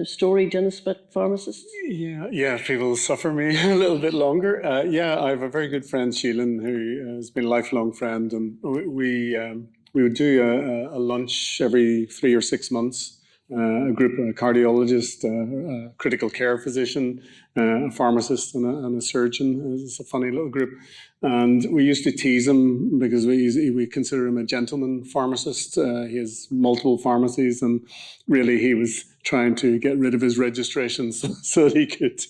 story, Denis, about pharmacists? Yeah, people suffer me a little bit longer. I have a very good friend, Sheelan, who has been a lifelong friend, and we would do a lunch every 3 or 6 months. A group, a cardiologist, a critical care physician, a pharmacist, and a surgeon. It's a funny little group. And we used to tease him because we consider him a gentleman pharmacist. He has multiple pharmacies, and really he was trying to get rid of his registrations so that he could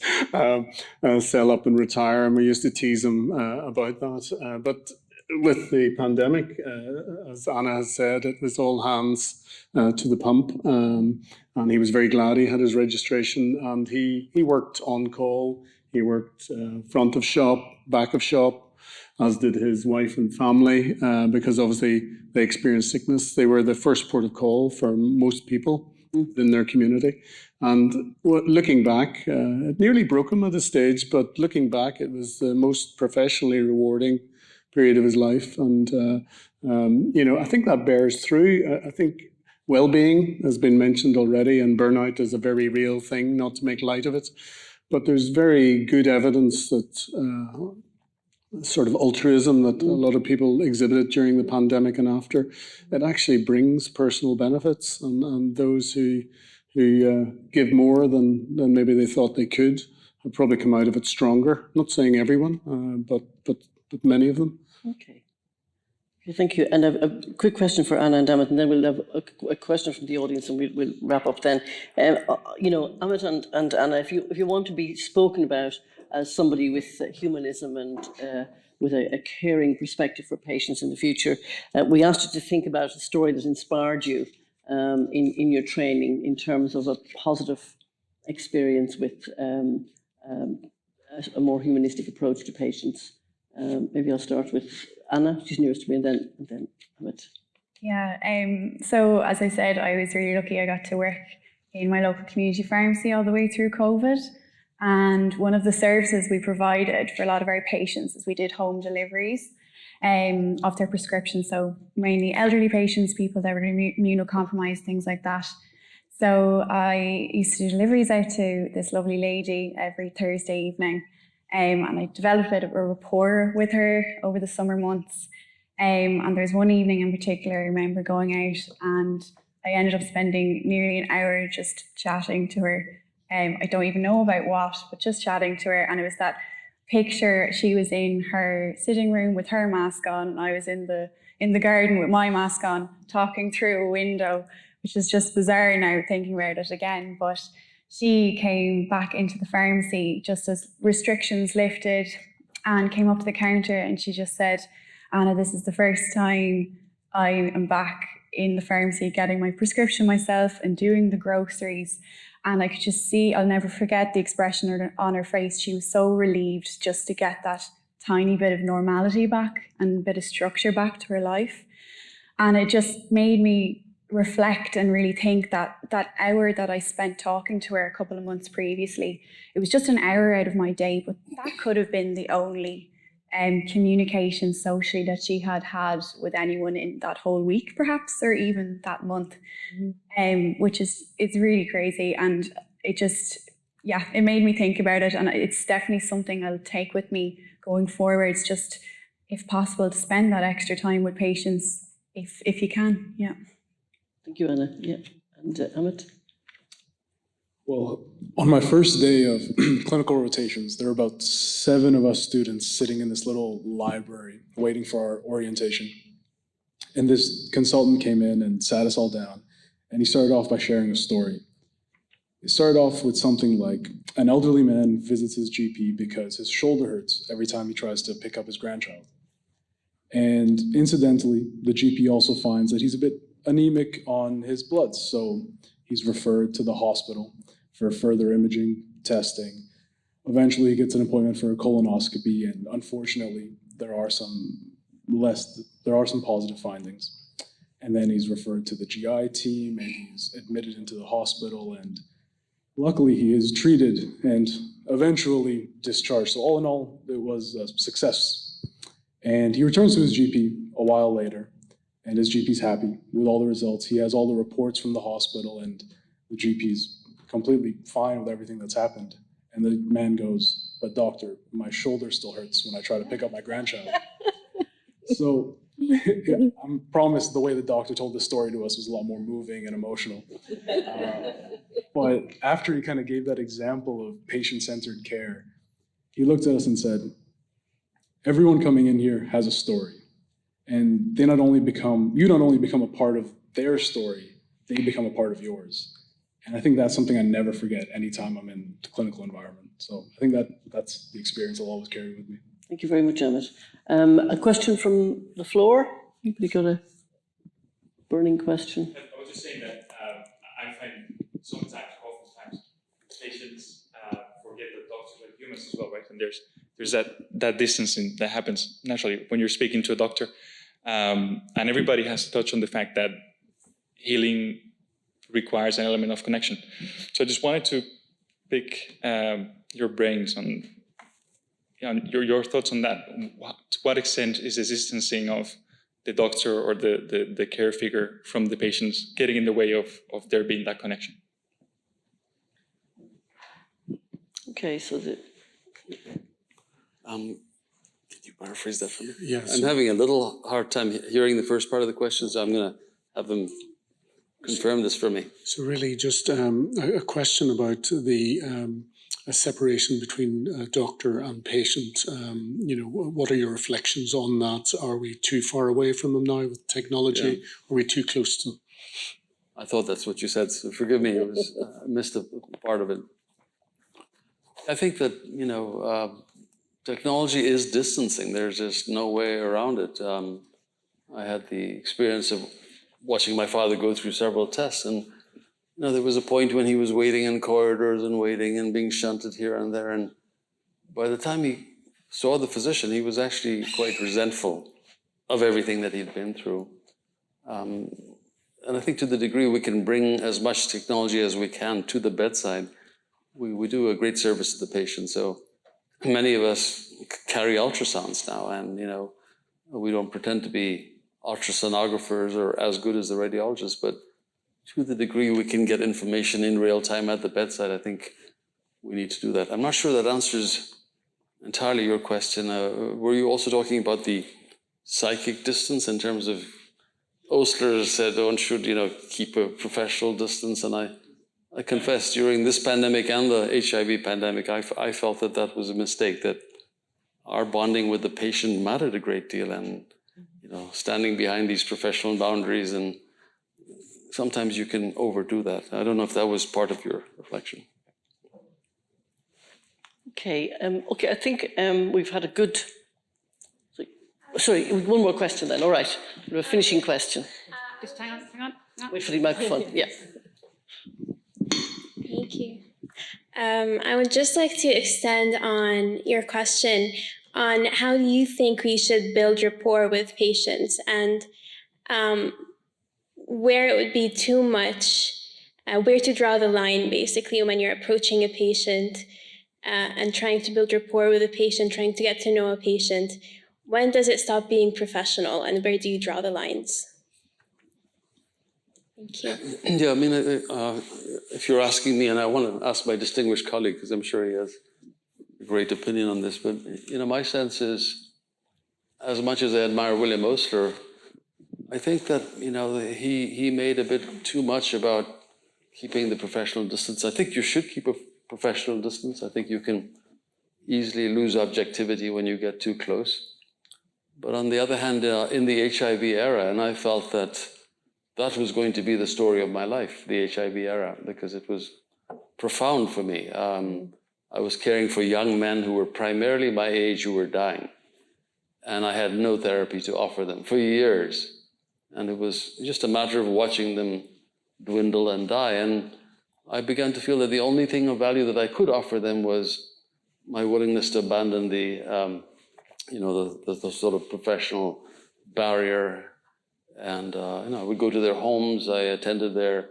sell up and retire. And we used to tease him about that. But with the pandemic, as Anna has said, it was all hands to the pump. And he was very glad he had his registration. And he worked on call. He worked front of shop, back of shop, as did his wife and family, because obviously they experienced sickness. They were the first port of call for most people in their community. And looking back, it nearly broke him at a stage, but looking back, it was the most professionally rewarding period of his life. And, I think that bears through. I think well-being has been mentioned already, and burnout is a very real thing, not to make light of it. But there's very good evidence that sort of altruism that a lot of people exhibited during the pandemic and after, it actually brings personal benefits, and those who give more than maybe they thought they could have probably come out of it stronger. Not saying everyone, but many of them. Okay, thank you. And a quick question for Anna and Amit, and then we'll have a question from the audience, and we'll wrap up then. Amit and Anna, if you want to be spoken about as somebody with humanism and with a caring perspective for patients in the future, we asked you to think about a story that inspired you in your training in terms of a positive experience with a more humanistic approach to patients. Maybe I'll start with Anna, she's nearest to me, and then Amit. Yeah, so as I said, I was really lucky. I got to work in my local community pharmacy all the way through COVID. And one of the services we provided for a lot of our patients is we did home deliveries of their prescriptions. So mainly elderly patients, people that were immunocompromised, things like that. So I used to do deliveries out to this lovely lady every Thursday evening. And I developed a bit of a rapport with her over the summer months. And there's one evening in particular, I remember going out and I ended up spending nearly an hour just chatting to her. I don't even know about what, but just chatting to her. And it was that picture, she was in her sitting room with her mask on, and I was in the garden with my mask on, talking through a window, which is just bizarre now thinking about it again. But she came back into the pharmacy just as restrictions lifted and came up to the counter, and she just said, Anna, this is the first time I am back in the pharmacy getting my prescription myself and doing the groceries. And I could just see, I'll never forget the expression on her face. She was so relieved just to get that tiny bit of normality back and a bit of structure back to her life. And it just made me reflect and really think that that hour that I spent talking to her a couple of months previously, it was just an hour out of my day, but that could have been the only communication socially that she had had with anyone in that whole week, perhaps, or even that month, which is, it's really crazy. And it just, yeah, it made me think about it, and it's definitely something I'll take with me going forwards, just if possible to spend that extra time with patients if you can. Yeah. Thank you, Anna. Yeah. And Amit? Well, on my first day of clinical rotations, there were about 7 of us students sitting in this little library waiting for our orientation. And this consultant came in and sat us all down, and he started off by sharing a story. He started off with something like, an elderly man visits his GP because his shoulder hurts every time he tries to pick up his grandchild. And incidentally, the GP also finds that he's a bit anemic on his bloods, so he's referred to the hospital for further imaging, testing. Eventually, he gets an appointment for a colonoscopy, and unfortunately, there are some positive findings. And then he's referred to the GI team, and he's admitted into the hospital, and luckily, he is treated and eventually discharged. So all in all, it was a success. And he returns to his GP a while later, and his GP's happy with all the results. He has all the reports from the hospital, and the GP's completely fine with everything that's happened. And the man goes, "But doctor, my shoulder still hurts when I try to pick up my grandchild." So yeah, I promise the way the doctor told the story to us was a lot more moving and emotional. But after he kind of gave that example of patient-centered care, he looked at us and said, everyone coming in here has a story. And you not only become a part of their story, they become a part of yours. And I think that's something I never forget anytime I'm in the clinical environment. So I think that's the experience I'll always carry with me. Thank you very much, Amit. A question from the floor? Anybody got a burning question? I was just saying that I find oftentimes, patients forget that doctors are humans as well, right? And there's that distancing that happens naturally when you're speaking to a doctor. And everybody has to touch on the fact that healing requires an element of connection. So I just wanted to pick your brains on your thoughts on that. To what extent is the distancing of the doctor or the care figure from the patients getting in the way of there being that connection? Okay, so Could you paraphrase that for me? Yes. I'm having a little hard time hearing the first part of the question, so I'm going to have them confirm this for me. So really just a question about a separation between doctor and patient. What are your reflections on that? Are we too far away from them now with technology? Yeah. Are we too close to them? I thought that's what you said, so forgive me, I missed a part of it. I think that, technology is distancing. There's just no way around it. I had the experience of watching my father go through several tests, and there was a point when he was waiting in corridors and waiting and being shunted here and there, and by the time he saw the physician, he was actually quite resentful of everything that he'd been through. And I think to the degree we can bring as much technology as we can to the bedside, we do a great service to the patient. So many of us carry ultrasounds now, and we don't pretend to be ultrasonographers or as good as the radiologists, but to the degree we can get information in real time at the bedside, I think we need to do that. I'm not sure that answers entirely your question. Were you also talking about the psychic distance in terms of Osler said one should, keep a professional distance, and I confess during this pandemic and the HIV pandemic, I felt that was a mistake, that our bonding with the patient mattered a great deal, and standing behind these professional boundaries, and sometimes you can overdo that. I don't know if that was part of your reflection. okay, I think we've had a good. Sorry, one more question then. All right, we have a finishing question. Just hang on. Wait for the microphone. Yeah. Thank you. I would just like to extend on your question on how you think we should build rapport with patients. And where it would be too much, where to draw the line, basically, when you're approaching a patient and trying to build rapport with a patient, trying to get to know a patient. When does it stop being professional, and where do you draw the lines? Thank you. Yeah, I mean, if you're asking me, and I want to ask my distinguished colleague, because I'm sure he has a great opinion on this, but, my sense is, as much as I admire William Osler, I think that, he made a bit too much about keeping the professional distance. I think you should keep a professional distance. I think you can easily lose objectivity when you get too close. But on the other hand, in the HIV era, and I felt that that was going to be the story of my life, the HIV era, because it was profound for me. I was caring for young men who were primarily my age who were dying. And I had no therapy to offer them for years. And it was just a matter of watching them dwindle and die. And I began to feel that the only thing of value that I could offer them was my willingness to abandon the sort of professional barrier. And I would go to their homes. I attended their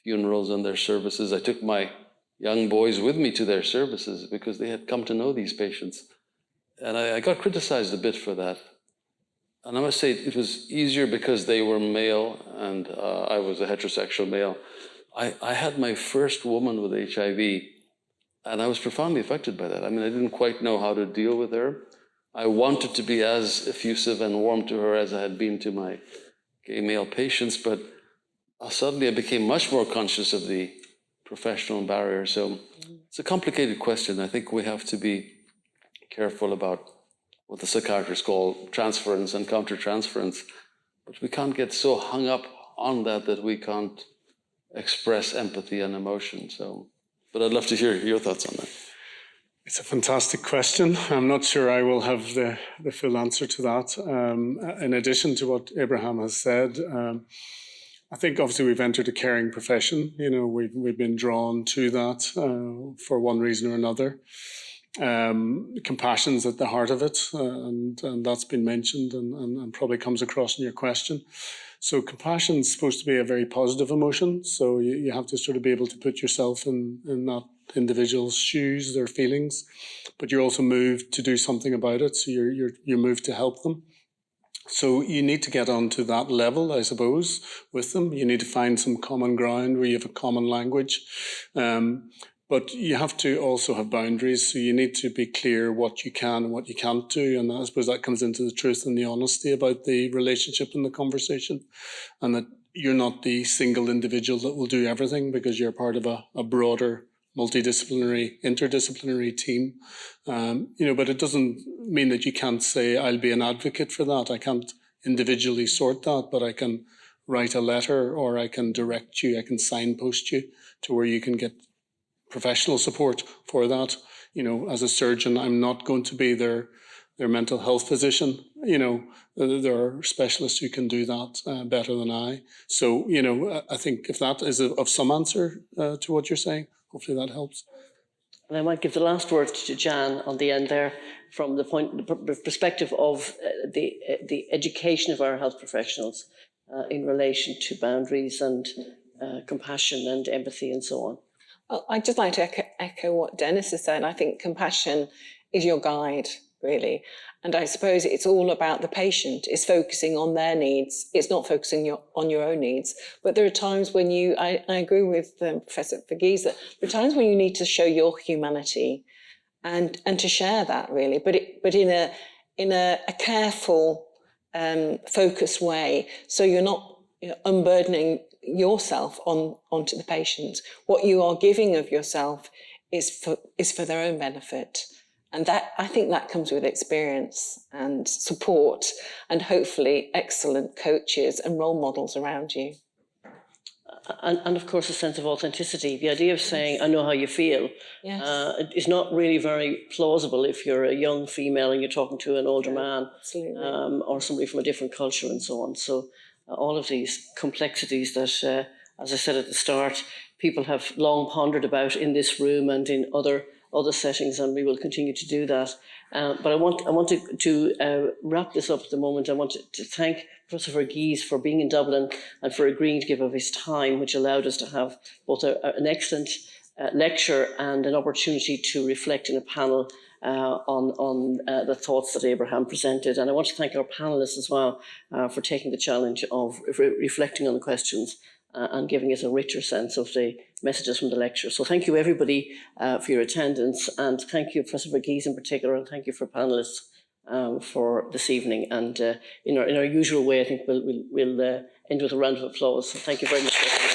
funerals and their services. I took my young boys with me to their services because they had come to know these patients. And I got criticized a bit for that. And I must say it was easier because they were male and I was a heterosexual male. I had my first woman with HIV and I was profoundly affected by that. I mean, I didn't quite know how to deal with her. I wanted to be as effusive and warm to her as I had been to my gay male patients, but suddenly I became much more conscious of the professional barrier. So it's a complicated question. I think we have to be careful about what the psychiatrists call transference and countertransference, but we can't get so hung up on that we can't express empathy and emotion. So, but I'd love to hear your thoughts on that. It's a fantastic question. I'm not sure I will have the full answer to that. In addition to what Abraham has said, I think obviously we've entered a caring profession. We've been drawn to that for one reason or another. Compassion's at the heart of it, and that's been mentioned and probably comes across in your question. So compassion's supposed to be a very positive emotion. So you have to sort of be able to put yourself in that individual's shoes, their feelings, but you're also moved to do something about it. So you're moved to help them. So you need to get onto that level, I suppose, with them. You need to find some common ground where you have a common language. But you have to also have boundaries. So you need to be clear what you can and what you can't do. And I suppose that comes into the truth and the honesty about the relationship and the conversation. And that you're not the single individual that will do everything because you're part of a broader multidisciplinary, interdisciplinary team. But it doesn't mean that you can't say, I'll be an advocate for that. I can't individually sort that, but I can write a letter or I can direct you, I can signpost you to where you can get professional support for that. As a surgeon, I'm not going to be their mental health physician. There are specialists who can do that better than I. So, I think if that is of some answer to what you're saying, hopefully that helps. And I might give the last word to Jan on the end there, from the perspective of the education of our health professionals in relation to boundaries and compassion and empathy and so on. I'd just like to echo what Denis has said. I think compassion is your guide, really. And I suppose it's all about the patient. It's focusing on their needs. It's not focusing on your own needs. But there are times when I agree with Professor Verghese, that there are times when you need to show your humanity and to share that, really. But in a careful, focused way, so you're not unburdening yourself onto the patient. What you are giving of yourself is for their own benefit. And that, I think that comes with experience and support and hopefully excellent coaches and role models around you. And of course, a sense of authenticity. The idea of saying, I know how you feel, Yes. is not really very plausible if you're a young female and you're talking to an older man, or somebody from a different culture and so on. So all of these complexities that, as I said at the start, people have long pondered about in this room and in other other settings, and we will continue to do that. But I want to wrap this up at the moment. I want to thank Professor Verghese for being in Dublin and for agreeing to give of his time, which allowed us to have both an excellent lecture and an opportunity to reflect in a panel on the thoughts that Abraham presented. And I want to thank our panellists as well for taking the challenge of reflecting on the questions and giving us a richer sense of the messages from the lecture. So thank you everybody for your attendance, and thank you Professor Verghese in particular, and thank you for panellists for this evening. And in our usual way, I think we'll end with a round of applause. So thank you very much.